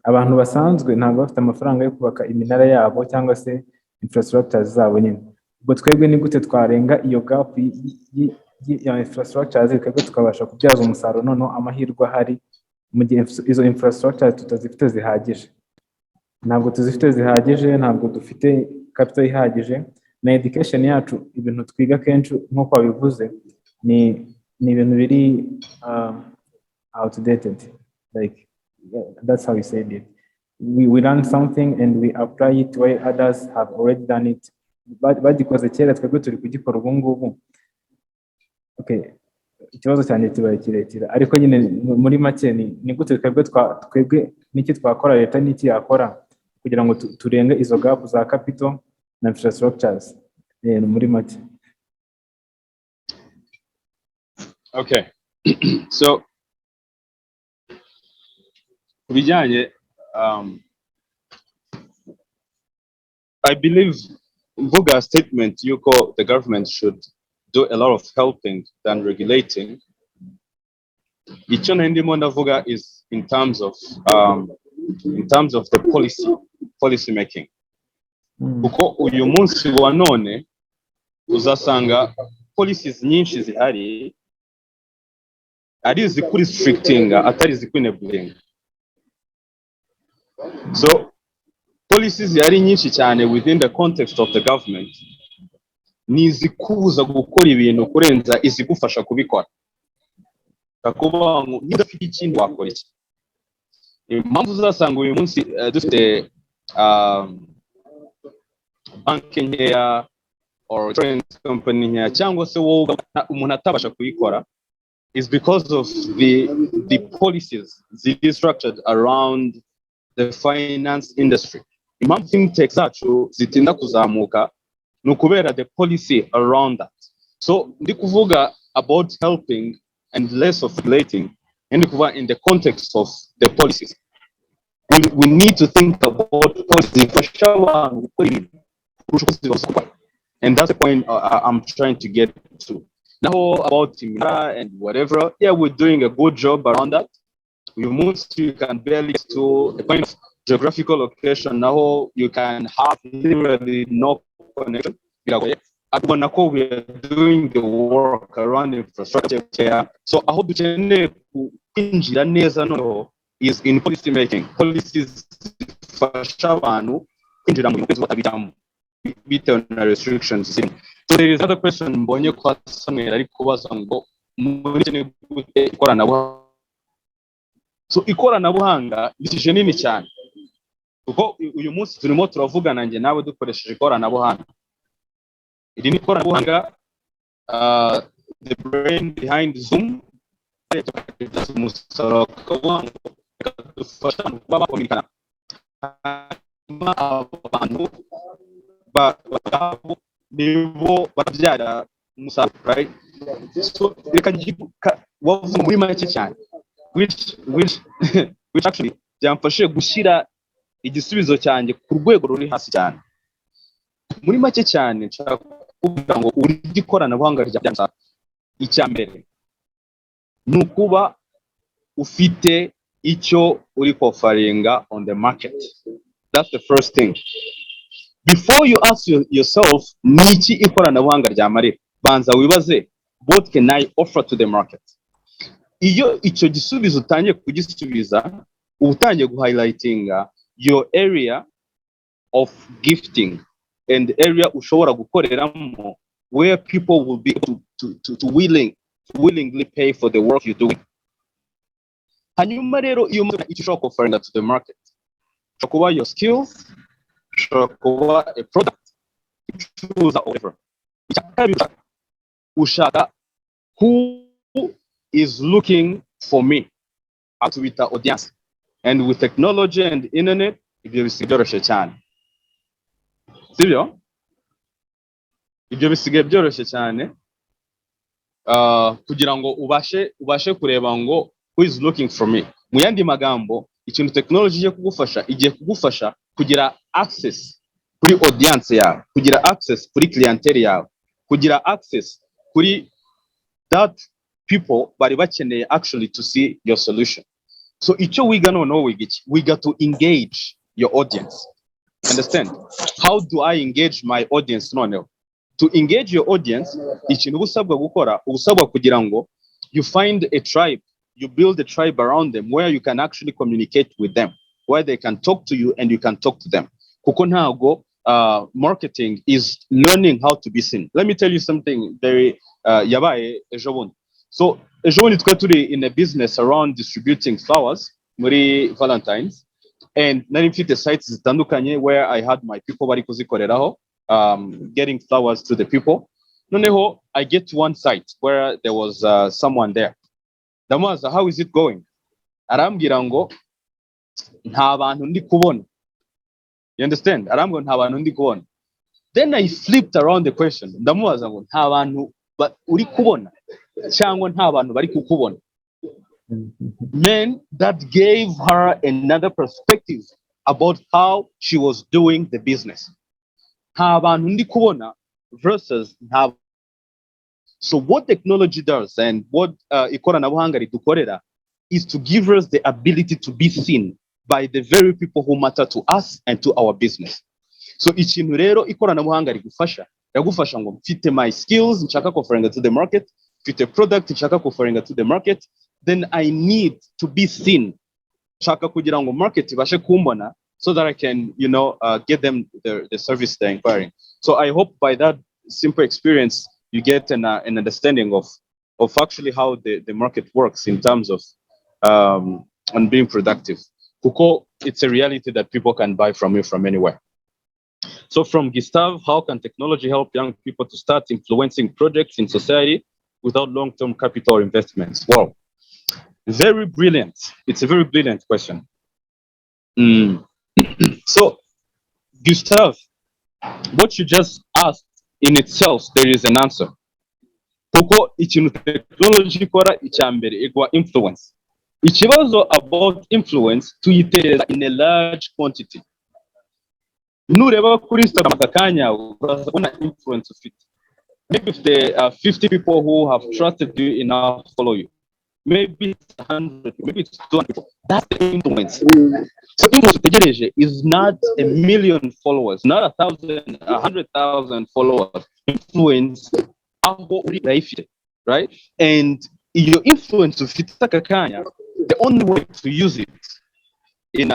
[SPEAKER 1] Abantu basanzwe ntabwo bafite amafaranga yo kubaka iminara yabo cyangwa se infrastructures zabo nyine. Ubwo twebwe ni gute twarenga iyo gap ya infrastructures twebwe tukabasha kubyaza umusaruro noneho amahirwe ahari mu gihe izo infrastructures tutazifite zihagije. Ntabwo tuzifite zihagije, ntabwo dufite capital ihagije, na education yacu ibintu twiga kenshi nk'uko wabivuze ni ibintu biri outdated, like that's how we said it. We learn something and we apply it where others have already done it, bagikoze kera twebwe turi kugikora ubu ngubu. Okay, ikibazo cyane kibaye kirekire, ariko nyine muri make ni gute twebwe n'iki twakora, leta n'iki yakora kugira ngo turenge izo gap za capital na infrastructures muri make.
[SPEAKER 2] Okay. So kubijyanye I believe Vuga statement yuko the government should do a lot of helping than regulating. Icyo ndimo ndavuga is in terms of the policy making. Kuko uyu munsi wa none uzasanga policies nyinshi zihari ari zikuri restricting atari zikuri enabling. So policies zihari nyinshi cyane within the context of the government ni zikubuza gukora ibintu kurenza izigufasha kubikora. Takuba ngo nidafite ikintu wakora iki. Impamvu uzasanga uyu munsi dufite banki nkeya or insurance company nkeya cyangwa se wowe umuntu atabasha kuyikora is because of the policies ziri structured around the finance industry. Impamvu fintech zacu zitinda kuzamuka nukubera the policy around that. So ndi kuvuga about helping and less of regulating, and in the context of the policies. We need to think about policy for sure, and that's the point I'm trying to get to. Now about Timira and whatever, yeah, we're doing a good job around that. You can barely get to a point of geographical location. Now you can have literally no connection. We are doing the work around infrastructure here. So I hope you is in policy making. Policies for Shavanu restrictions. So there is another question. So ikoranabuhanga bitije nini cyane. Kuko uyu munsi turimo turavugana nge nawe dukoresheje ikoranabuhanga. Iri ni ikoranabuhanga the brain behind Zoom umusaruro dufasha kuba bakominikana abantu nibo babyara umusaruro, right? So reka wavuga muri make cyane which actually byamfashije gushyira igisubizo cyanjye ku rwego ruri hasi cyane. Muri make cyane nshaka kuvuga ngo uri ikoranabuhanga rya icya mbere nukuba ufite icyo uri kofaringa on the market. That's the first thing. Before you ask yourself niki ikoranabuhanga rya marira, banza wibaze what can I offer to the market. Iyo icyo gisubizo utangiye kugisubiza utangiye guhighlightinga your area of gifting and area ushobora gukoreramo where people will be able to willingly pay for the work you're doing. Hanyuma rero iyo icyo ushobora offering to the market ushobora kuba your skills, ushobora kuba a product, choose whatever. Ushaka who is looking for me at with the audience, and with technology and internet ibyo bisigaye cyane, sibyo? Ibyo bisigaye byoroshye cyane kugira ngo ubashe kureba ngo who is looking for me. Mu yandi magambo ikintu technology igiye kugufasha kugira access kuri audience yawe, kugira access kuri clientele yawe, kugira access kuri that people bari bakeneye actually to see your solution. So icyo wiga noneho wiga to engage your audience. Understand? How do I engage my audience noneho? To engage your audience, ikintu ubusabwa gukora, ubusabwa kugira ngo you find a tribe, you build a tribe around them where you can actually communicate with them, where they can talk to you and you can talk to them. Kuko ntago marketing is learning how to be seen. Let me tell you something very yabaye ejo bundi. So ejo bundi twe turi in a business around distributing flowers muri Valentine's, and nari mfite sites zitandukanye where I had my people bari kuzikoreraho, getting flowers to the people. Noneho I get to one site where there was someone there. Ndamubaza, how is it going? Arambwira ngo nta bantu ndi kubona. You understand? Arambwira nta bantu ndi kubona. Then I flipped around the question. Ndamubaza ngo nta bantu uri kubona cyangwa nta bantu bari kukubona. Man, that gave her another perspective about how she was doing the business. Nta bantu ndi kubona versus nta. So what technology does and what ikoranabuhanga ridukorera is to give us the ability to be seen by the very people who matter to us and to our business. So ikintu rero ikoranabuhanga rigufasha ngo mfite my skills nshaka kuofferinga to the market, mfite product nshaka kuofferinga to the market, then I need to be seen. Nshaka kugira ngo market ibashe kumbona so that I can, get them the service they're inquiring. So I hope by that simple experience you get an understanding of actually how the market works in terms of on being productive. Kuko it's a reality that people can buy from you from anywhere. So from Gustav, how can technology help young people to start influencing projects in society without long-term capital investments? Wow, very brilliant. It's a very brilliant question. So Gustav, what you just asked in itself, there is an answer. Kuko ikintu technology ikora icyambere igwa influence. Ikibazo about influence tuyitereza in a large quantity. Nureba kuri Instagram akakanya urabona influence ufite. Maybe if there are 50 people who have trusted you enough to follow you. Maybe it's 100, maybe it's 200 people. That's the influence. So influence utegereje is not a million followers, not 1,000, 100,000 followers. Influence aho uri urayifite, right? And your influence ufite akakanya, the only way to use it in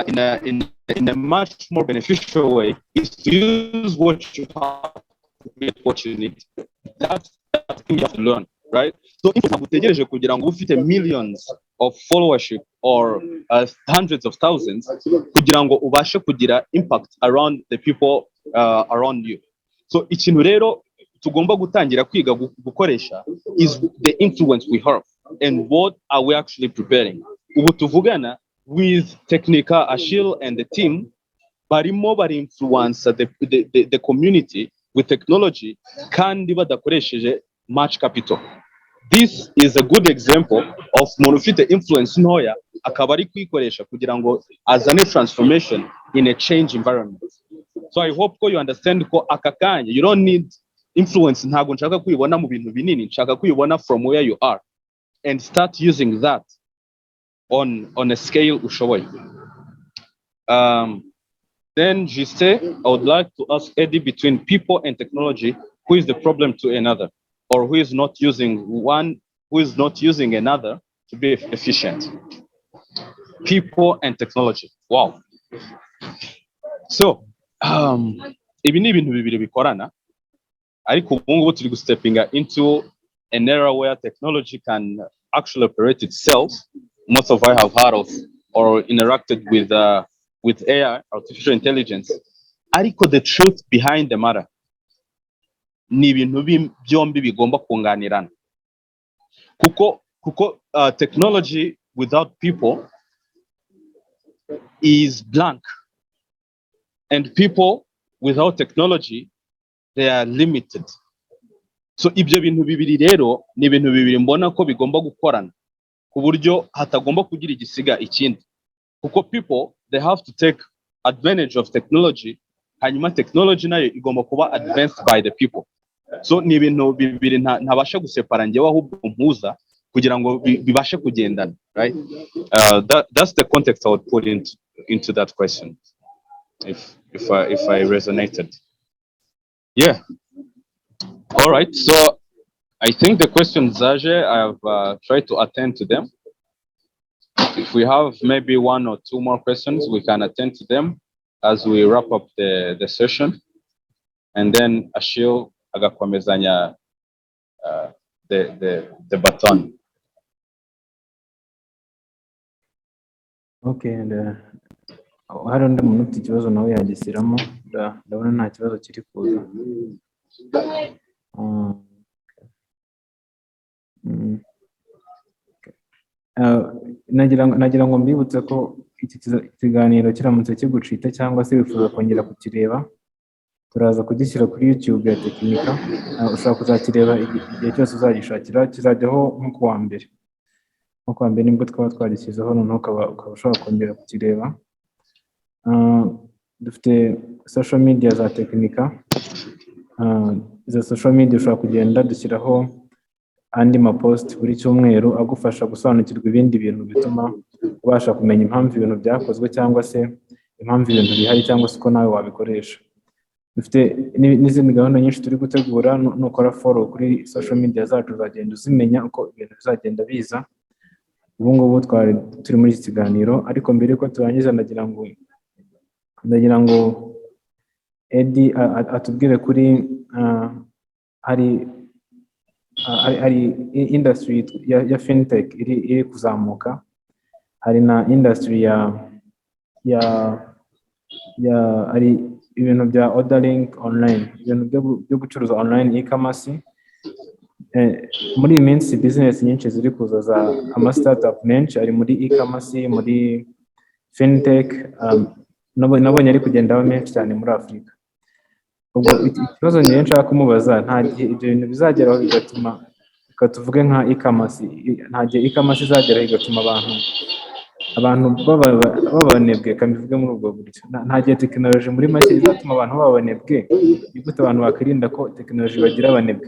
[SPEAKER 2] a much more beneficial way is to use what you have to get what you need. That's the thing you have to learn, right? So if utegereje kugira ngo ufite millions of followership or hundreds of thousands kugira ngo ubashe kugira impact around the people around you. So ikintu rero tugomba gutangira kwiga gukoresha is the influence we have and what are we actually preparing. Ubu tuvugana with Technica, Achille and the team barimo bari influence the community with technology kandi badakoresheje much capital. This is a good example of umuntu ufite influence ntoya akaba ari kwikoresha kugira ngo azane transformation in a change environment. So I hope you understand ko akakanya you don't need influence, ntago nshaka kuyibona mu bintu binini, nshaka kuyibona from where you are and start using that on a scale ushoboye. Then Jiste, I would like to ask Eddy, between people and technology, who is the problem to another, or who is not using one, who is not using another to be efficient? People and technology. Wow. So, ibi ni ibintu bibiri bikorana, ariko ubu ngubu turi stepping into an era where technology can actually operate itself. Most of us have heard of or interacted with AI, artificial intelligence. Ariko the truth behind the matter, ni ibintu byombi bigomba kunganirana. Kuko technology without people is blank, and people without technology, they are limited. So ibyo bintu bibiri rero ni ibintu bibiri mbona ko bigomba gukorana ku buryo hatagomba kugira igisiga ikindi. kuko people they have to take advantage of technology, hanyuma technology nayo igomba kuba advanced by the people. So ni ibintu bibiri ntabasha gusepara njyewe ahubwo mpuza kugira ngo bibashe kugendana, right? That's the context I would put into that question, if I resonated. Yeah. All right. So I think the questions, Zaje, I have tried to attend to them. If we have maybe one or two more questions, we can attend to them as we wrap up the session, and then Ashil agakomezanya the baton.
[SPEAKER 1] Okay, and hari undi muntu ufite ikibazo nawe yagisiramo, ndabona nta kibazo kiri kuza. Nagira ngo mbibutse ko iki kiganiro kiramutse kigucita cyangwa se wifuza kongera kukireba, turaza kugishyira kuri YouTube ya Tekinika. Ushobora kuzakireba igihe cyose uzagishakira, kizajyaho nko kuwa mbere. Nko kuwa mbere nibwo twaba twagishyizeho, noneho ukaba ushobora kongera kukireba. Dufite social media za Tekinika. Izo social media ushobora kugenda dushyiraho andi mapost buri cyumweru agufasha gusobanukirwa ibindi bintu bituma ubasha kumenya impamvu ibintu byakozwe cyangwa se impamvu ibintu bihari cyangwa se uko nawe wabikoresha. Dufite n'izindi gahunda nyinshi turi gutegura, nukora follow kuri social media zacu uzagenda uzimenya uko ibintu bizagenda biza. Ubu ngubu twari turi muri iki kiganiro, ariko mbere ko turangiza ndagira ngo Eddy atubwire kuri hari industry ya fintech iri kuzamuka, hari na industry hari ibintu bya ordering online, ibintu byo gucuruza online, e-commerce. Muri iyi minsi business nyinshi ziri kuza za ama startup menshi ari muri e-commerce, muri fintech, nabonye ari kugendaho menshi cyane muri Afurika. Ubwo ikibazo njye nshaka kumubaza, nta gihe ibyo bintu bizageraho bigatuma tuvuge nka e-commerce, nta gihe e-commerce izageraho igatuma abantu babanebwe, kamivuge muri ubwo buryo. Nta gihe technology muri make izatuma abantu babanebwe. Ni gute abantu bakirinda ko technology bagira abanebwe?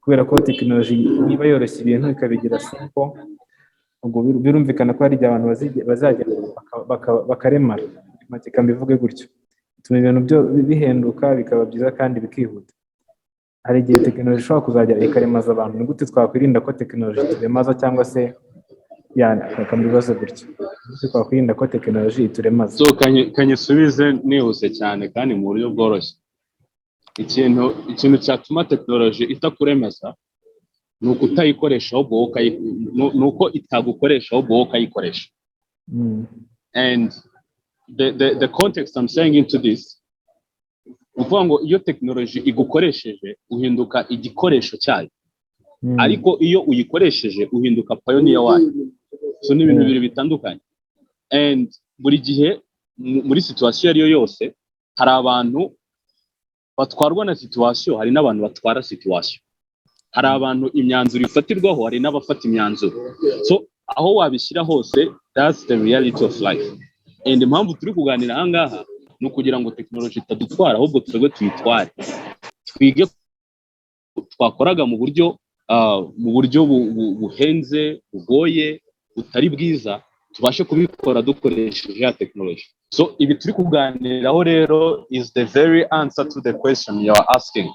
[SPEAKER 1] Kubera ko technology niba yoroshye ibintu ikabigira simple, ubwo birumvikana ko hari abantu bazagera bakaremara. Make kamivuge gutyo, bituma ibintu byo bihenduka bikaba byiza kandi bikihuta. Hari igihe technology ishobora kuzagera ikaremaza abantu. Ni gute twakwirinda ko technology turemaza, cyangwa se kamibaza gutyo, twakwirinda ko technology ituremaza?
[SPEAKER 2] So kanyisubize nihuse cyane kandi mu buryo bworoshye. Ikintu cyatuma technology itakuremeza ni uko utayikoresha ahubwo nuko itagukoresha ahubwo ukayikoresha. And the context I'm saying into this, uvuga ngo iyo technology igukoresheje uhinduka igikoresho cyayo, ariko iyo uyikoresheje uhinduka pioneer wayo. So ni ibintu bibiri bitandukanye. And buri gihe muri situation ariyo yose hari abantu batwarwa na situation, hari n'abantu batwara situation. Hari abantu imyanzuro ifatirwaho, hari n'abafata imyanzuro. So aho wabishyira hose, that's the reality of life. And impamvu turi kuganira aha ngaha ni ukugira ngo technology itadutwara, ahubwo twebwe tuyitware. Twige twakoraga mu buryo buhenze, bugoye, butari bwiza, tubashe kubikora dukoresheje ya technology. So ibi turi kuganiraho rero is the very answer to the question you are asking.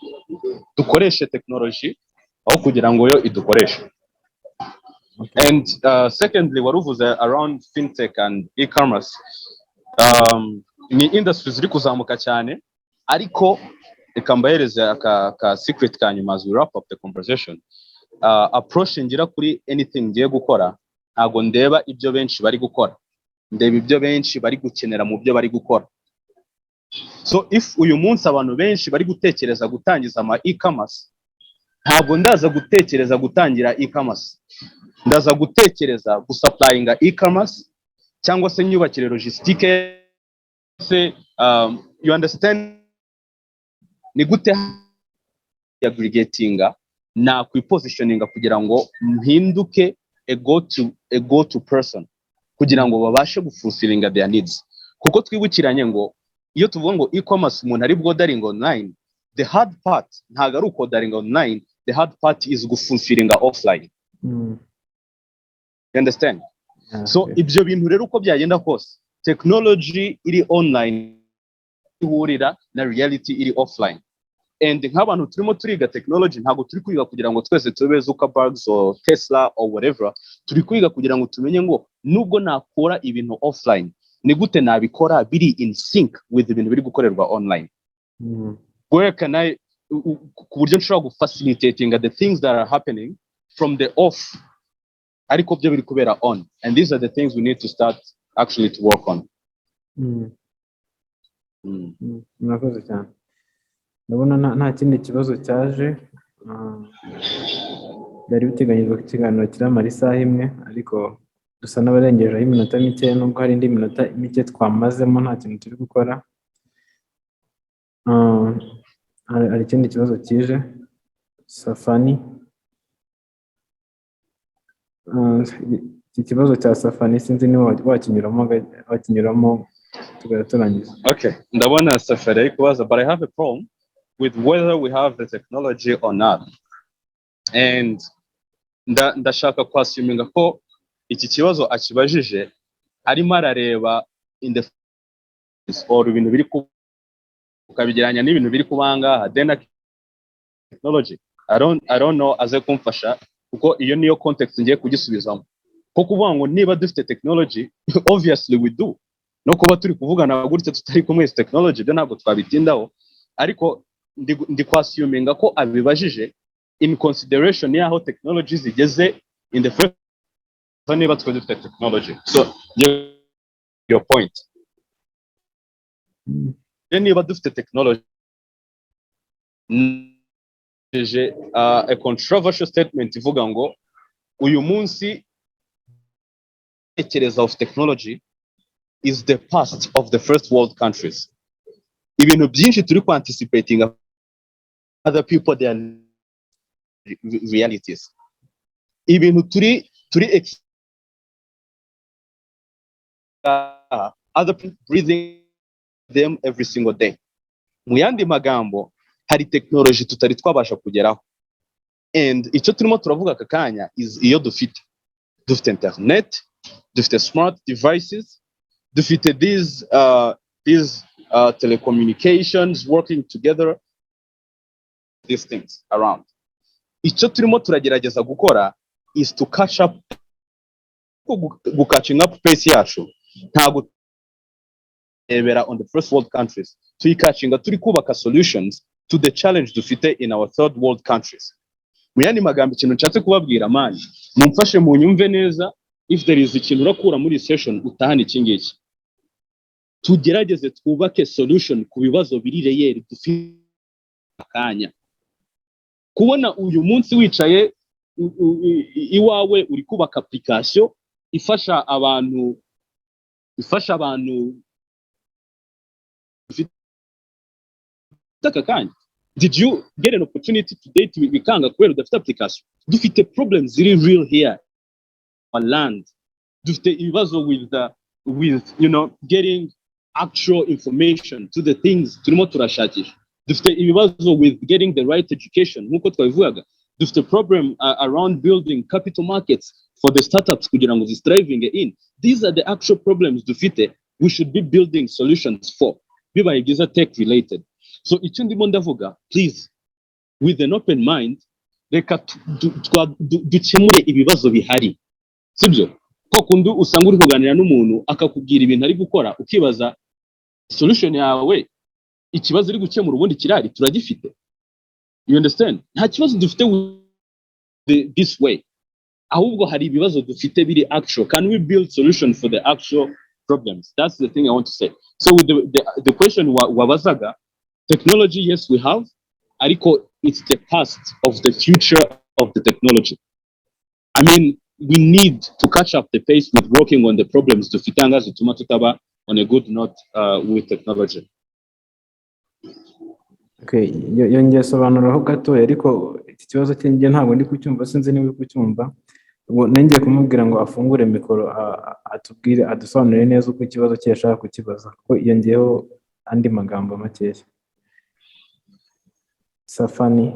[SPEAKER 2] Dukoreshe technology aho kugira ngo yo idukoreshe. And secondly, waruvuze around fintech and e-commerce, ni industries ziri kuzamuka cyane, ariko ikambahereza aka secret kanyuma as we wrap up the conversation. Approach ngira kuri anything ngiye gukora, ntago ndeba ibyo benshi bari gukora, ndeba ibyo benshi bari gukenera mu byo bari gukora. So if uyu munsi abantu benshi bari gutekereza gutangiza ama e-commerce, ntabwo ndaza gutekereza gutangira e-commerce, ndaza gutekereza gusupplyinga e-commerce cyangwa se nyubakire logistique. Se you understand ni gute aggregatinga na kwipositioninga kugira ngo mpinduke a go to person, kugira ngo babashe gufulfillinga their needs. Kuko twibukiranye ngo iyo tuvuga ngo e-commerce umuntu ari bwodaring online, the hard part ntago ari ukodaring online, the hard part is gufulfillinga offline. You understand? So ibyo bintu rero uko byagenda kose, technology iri online ihurira na reality iri offline. And nk'abantu turimo turiga technology, ntago turi kwiga kugira ngo twese tube Zuckerberg or Tesla or whatever, turi kwiga kugira ngo tumenye ngo nubwo nakora ibintu offline, ni gute nabikora biri in sync with ibintu biri gukorerwa online. Where can I ku buryo nshobora gufacilitating the things that are happening from the off ariko byo biri kubera on, and these are the things we need to start actually to work on.
[SPEAKER 1] Murakoze cyane. Ndabona nta kindi kibazo cyaje, byari biteganyijwe ku kiganiro kiramara isaha imwe, ariko dusa n'abarengejeho iminota mike, nubwo hari indi minota mike twamazemo nta kintu turi gukora. Hari ikindi kibazo kije, Safani. Iki kibazo cya Safani sinzi niba wakinyuramo turangiza.
[SPEAKER 2] Okay, ndabona Safari ari kubaza, but I have a problem with whether we have the technology or not. And ndashaka kwasuminga ko iki kibazo akibajije arimo arareba in the or ibintu biri kukabigeranya n'ibintu biri kubanga then technology. I don't know aze kumfasha kuko iyo niyo context ngiye kugisubizamo. Ko kuvuga ngo niba dufite technology, obviously we do. No kuba turi kuvugana gutya tutari kumwe technology byo ntabwo twabitindaho, ariko ndi kwasuminga ko abibajije in consideration yaho technology zigeze in the first niba twe dufite technology. So your point. Niba dufite technology, a controversial statement ivuga ngo uyu munsi tekereza of technology is the past of the first world countries. Ibintu byinshi turi anticipating other people their realities. Ibintu turi other people breathing them every single day. Mu yandi magambo, hari technology tutari twabasha kugeraho. And icyo turimo turavuga aka kanya is iyo dufite internet, dufite smart devices, dufite these telecommunications working together, these things around. Icyo turimo turagerageza gukora is to catch up, catching up pace yacu. Ntago ebera on the first world countries, tuyikatchinga turi kubaka solutions to the challenge dufite in our third world countries. Muyandi magambo ikintu nshatse kubabwira mani, mumfashe mu nyumve neza, if there is ikintu urakura muri session utahana ikingiki. Tugerageze twubake solution ku bibazo biri reyeri dufite akanya. Kubona uyu munsi wicaye iwawe uri kubaka application ifasha abantu takakanya. Did you get an opportunity today to bikanga kubera udafite application? Dufite problems ziri real here on land. Dufite ibibazo with you know getting actual information to the things turimo turashakisha. Dufite ibibazo with getting the right education nkuko twabivugaga. Dufite problem around building capital markets for the startups kugira ngo zistriving in. These are the actual problems dufite we should be building solutions for. Bibaye byiza tech related. So icyo ndimo ndavuga, please with an open mind, reka dukemure ibibazo bihari. Sibyo? Ko kundu usanga uri kuganira n'umuntu akakubwira ibintu ari gukora ukibaza solution yawe ikibazo iri gukemura ubundi kirari turagifite. You understand? Nta kibazo dufite this way. Ahubwo hari ibibazo dufite biri actual. Can we build solution for the actual problems? That's the thing I want to say. So with the question wabazaga, technology, yes, we have. Ariko, it's the past of the future of the technology. I mean, we need to catch up the pace with working on the problems to fitanga zituma tutaba on a good note with technology.
[SPEAKER 1] Okay, yongeye sobanuraho gato, ariko iki kibazo cy'inge ntabwo ndi kucyumva, sinzi niba uri kucyumva. nengeye kumubwira ngo afungure mikoro atubwire adusobanurire neza uko ikibazo cye yashaka kukibaza kuko yongeyeho andi magambo makeya. Safani.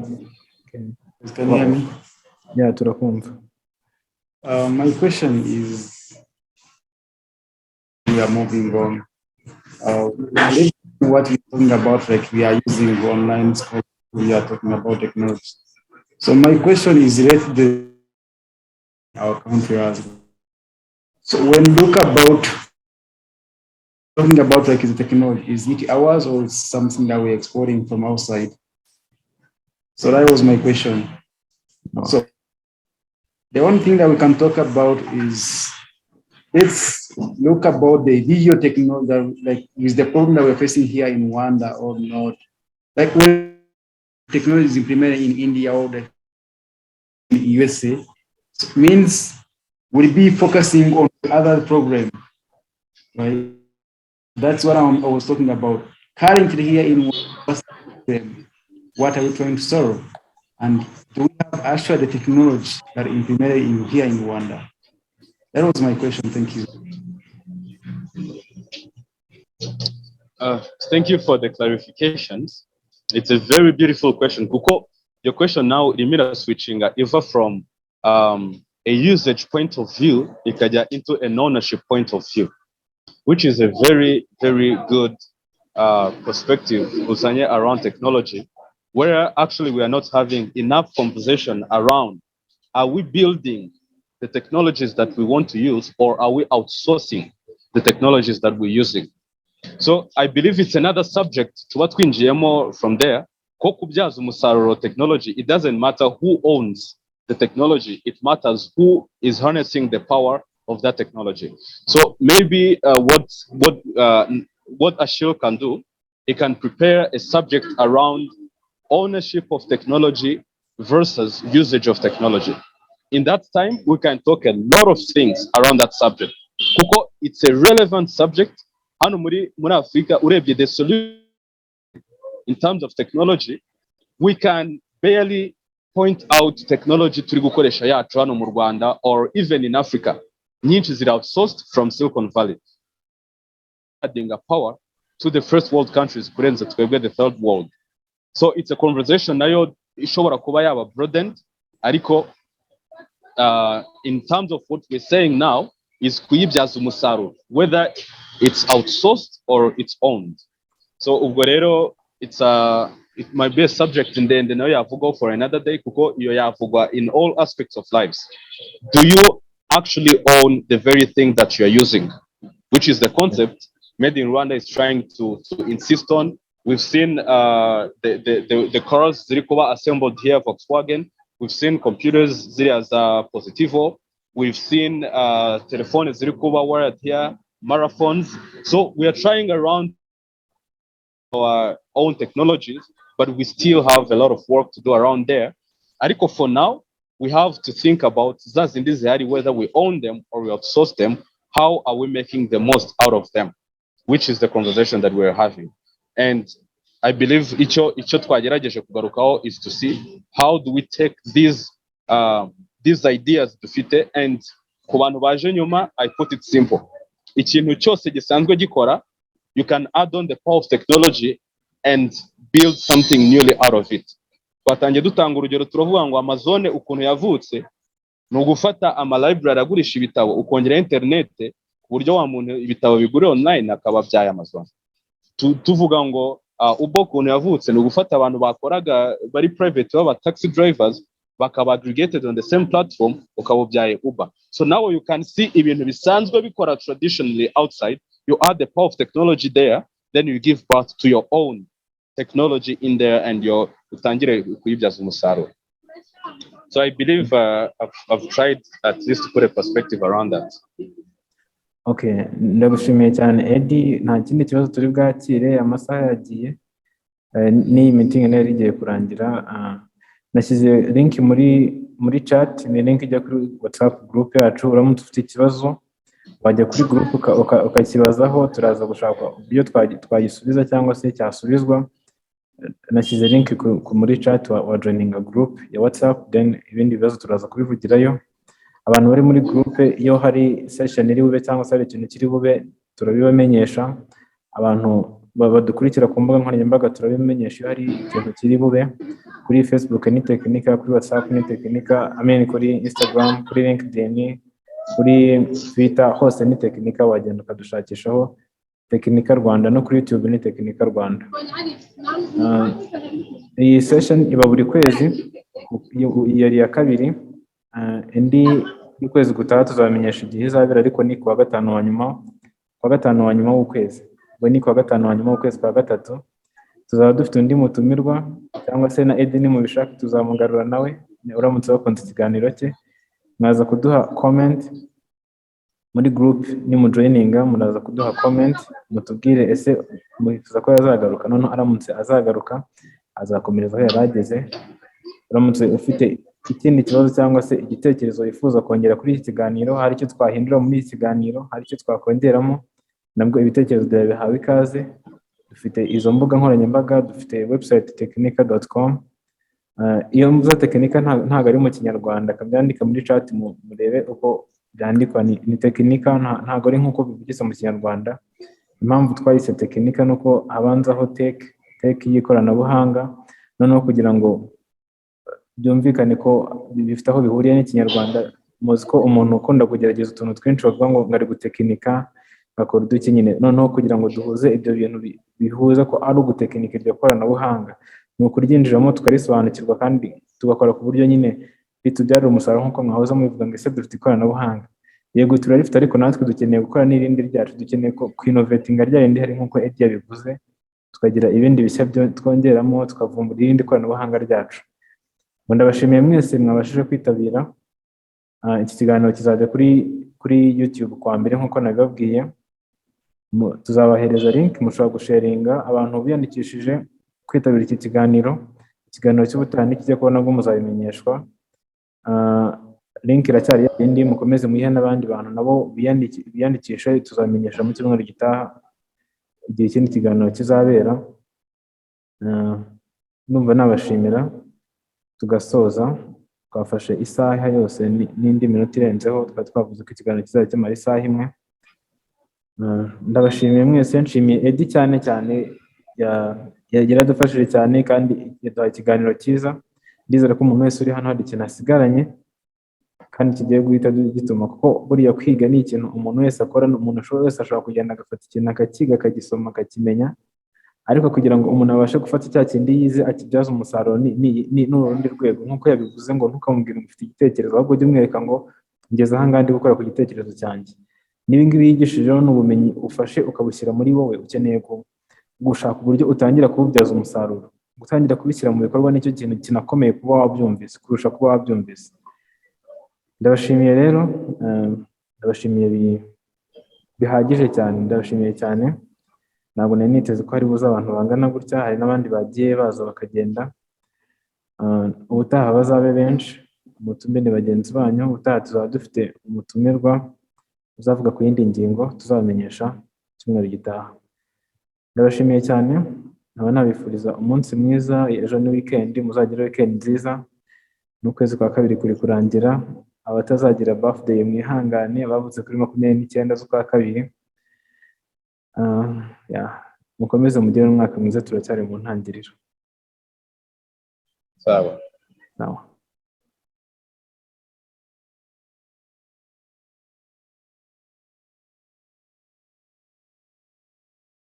[SPEAKER 3] Can you hear me?
[SPEAKER 1] Yeah, turakumva.
[SPEAKER 3] My question is, we are moving on. What we're talking about, like we are using online school, we are talking about technology. So my question is related to our country as well. So when you look about talking about like the technology, is it ours or is something that we're exporting from outside? So that was my question. So the only thing that we can talk about is, let's look about the video technology, like is the problem that we're facing here in Rwanda or not? Like when technology is implemented in India or the USA, it means we'll be focusing on other program, right? That's what I was talking about. Currently here in Rwanda, what are we trying to solve? And do we have actually the technology that are implemented here in Rwanda? That was my question. Thank you.
[SPEAKER 2] Thank you for the clarifications. It's a very beautiful question. Kuko, your question now, limit switching over from a usage point of view into an ownership point of view, which is a very, very good perspective around technology, where actually we are not having enough conversation around, are we building the technologies that we want to use, or are we outsourcing the technologies that we're using? So I believe it's another subject to what kwinjiyemo from there. Ko kubyaza umusaruro technology, it doesn't matter who owns the technology, it matters who is harnessing the power of that technology. So maybe what Ashil can do, he can prepare a subject around ownership of technology versus usage of technology. In that time, we can talk a lot of things around that subject. Kuko, it's a relevant subject. Hano muri Africa, urebye the solution in terms of technology, we can barely point out technology turi gukoresha yacu hano mu Rwanda or even in Africa. Nyinshi ziri outsourced from Silicon Valley. Adding a power to the first world countries, birenze twebwe the third world. So it's a conversation nayo ishobora kuba yaba broadened, ariko in terms of what we're saying now is kubyaza umusaruro, whether it's outsourced or it's owned. So ubwo rero it might be a subject in the end nayo yavuga for another day, kuko iyo yavugwa in all aspects of lives. Do you actually own the very thing that you're using, which is the concept Made in Rwanda is trying to insist on. We've seen the cars zilikuwa assembled here, Volkswagen. We've seen computers zile as Positivo. We've seen telephones zilikuwa wired here, marathons. So we are trying around our own technologies, but we still have a lot of work to do around there. Ariko, for now, we have to think about whether we own them or we outsource them. How are we making the most out of them? Which is the conversation that we're having. And I believe icyo twagerageje kugarukaho is to see how do we take these ideas dufite, and ku bantu baje nyuma, I put it simple. Ikintu cyose gisanzwe gikora, you can add on the power of technology and build something newly out of it. Twatangiye dutanga urugero turavuga ngo Amazon ukuntu yavutse no gufata library agurisha ibitabo ukongera internet ku buryo wa muntu ibitabo bigure online akaba bya Amazon. Tuvuga ngo Uber ukuntu yavutse no gufata abantu bakoraga bari private baba taxi drivers bakaba aggregated on the same platform ukaba bya Uber. So now you can see ibintu bisanzwe bikora traditionally outside, you add the power of technology there, then you give birth to your own technology in there, and your utangire kubyaza umusaruro. So I believe I've tried at least to put a perspective around that.
[SPEAKER 1] Okay, ndagushimiye cyane Eddy. Nta kindi kibazo turi bwakire, amasaha yagiye, ni meeting nayo igiye kurangira. Nashyize link muri chat, ni link ijya kuri WhatsApp group yacu. Uramutse ufite ikibazo wajya kuri group ukakibazaho, turaza gushaka uburyo twagisubiza cyangwa se cyasubizwa. Nashyize link muri chat wa joining a group ya WhatsApp, then ibindi bibazo turaza kubivugirayo. abantu bari muri groupe iyo hari session iri bube cyangwa se hari ikintu kiri bube turabibamenyesha, abantu badukurikira ku mbuga nkoranyambaga turabimenyesha iyo hari ikintu kiri bube. Kuri Facebook ni Techinika, kuri WhatsApp ni Techinika, kuri Instagram, kuri LinkedIn, kuri Twitter, hose ni Techinika, wagenda ukadushakishaho Techinika Rwanda, no kuri YouTube ni Techinika Rwanda. Iyi session iba buri kwezi, yari ya kabiri, indi y'ukwezi gutaha tuzamenyesha igihe izabera, ariko ni kuwa gatanu wa nyuma w'ukwezi. Ubwo ni kuwa gatanu wa nyuma w'ukwezi kwa gatatu. Tuzaba dufite undi mutumirwa, cyangwa se na Eddy mu bishaka tuzamugarura nawe, uramutse wakunze ikiganiro cye mwaza kuduha comment muri group, ni mu joininga muraza kuduha comment mutubwire ese mwifuza ko yazagaruka, noneho aramutse azagaruka azakomereza aho yarageze. Uramutse ufite ikindi kibazo cyangwa se igitekerezo wifuza kongera kuri iki kiganiro, hari icyo twahindura muri iki kiganiro, hari icyo twakongeramo, nabwo ibitekerezo byawe bihawe ikaze. Dufite izo mbuga nkoranyambaga, dufite website techinika.com. Iyo mvuze Techinika ntago ari mu Kinyarwanda, kabyandika muri chat murebe uko byandikwa, ni Techinika, ntago ari nkuko bivugitse mu Kinyarwanda. Impamvu twayise Techinika nuko habanzaho tech y'ikoranabuhanga, noneho kugira ngo byumvikane ko bifite aho bihuriye n'Ikinyarwanda. Muzi ko umuntu ukunda kugerageza utuntu twinshi bavuga ngo ngari gutekinika bakora uduki nyine, noneho kugira ngo duhuze ibyo bintu bihuza ko ari ugutekinika iryo koranabuhanga, ni ukuryinjiramo tukarisobanukirwa kandi tugakora ku buryo nyine bitubyarira umusaruro, nk'uko mwahoza mubivuga ngo ese dufite ikoranabuhanga. Yego turarifite, ariko natwe dukeneye gukora n'irindi ryacu, dukeneye ko kwinovetinga ryarindi hari, nk'uko Eddy yabivuze, tukagira ibindi bishya twongeramo, tukavumbura irindi koranabuhanga ryacu. Ndabashimiye mwese mwabashije kwitabira. Iki kiganiro kizajya kuri YouTube kwa mbere, nk'uko nabibabwiye. Tuzabahereza link, mushobora gusharinga abantu biyandikishije kwitabira iki kiganiro. Ikiganiro cy'ubutaha kijya kubona ngo muzabimenyeshwa. Link iracyari yindi, mukomeze muyihe n'abandi bantu nabo biyandikishe. Tuzamenyesha mu cyumweru gitaha igihe ikindi kiganiro kizabera. Numva nabashimira, tugasoza. Twafashe isaha yose n'indi minota irenzeho, twari twavuze ko ikiganiro kizajya kimara isaha imwe. Ndabashimiye mwese, nshimiye Eddy cyane yaradufashije cyane kandi yaduhaye ikiganiro cyiza. Ndizera ko umuntu wese uri hano hari ikintu asigaranye kandi kigiye guhita gituma, kuko buriya kwiga ni ikintu umuntu wese akora. Umuntu wese ashobora kugenda agafata ikintu akakiga, akagisoma, akakimenya, ariko kugira ngo umuntu abashe gufata cya kindi yize akibyaza umusaruro ni n'urundi rwego. Nk'uko yabivuze ngo ntukamubwire ngo ufite igitekerezo, ahubwo ujye umwereka ngo ngeze aha ngaha ndi gukora ku gitekerezo cyanjye. N'ibingibi yigishijeho n'ubumenyi ufashe ukabushyira muri wowe, ukeneye gushaka uburyo utangira kububyaza umusaruro. Gutangira kubishyira mu bikorwa nicyo kintu kinakomeye kuba wabyumvise kurusha kuba wabyumvise. Ndabashimiye rero, ndabashimiye bihagije cyane, ndabashimiye cyane. Ntabwo nari niteze ko hari buze abantu bangana gutya, hari n'abandi bagiye baza bakagenda. Ubutaha bazabe benshi, mutumire bagenzi banyu. Ubutaha tuzaba dufite umutumirwa uzavuga ku yindi ngingo, tuzabamenyesha cyumweru gitaha. Ndabashimiye cyane, nkaba nabifuriza umunsi mwiza. Ejo ni weekend, muzagire weekend nziza. N'ukwezi kwa kabiri kuri kurangira. Abatazagira birthday mwihangane, abavutse kuri 29 z'ukwa kabiri. Mukomeze mugire umwaka mwiza, turacyari mu ntangiriro.
[SPEAKER 2] Sawa.
[SPEAKER 1] Sawa.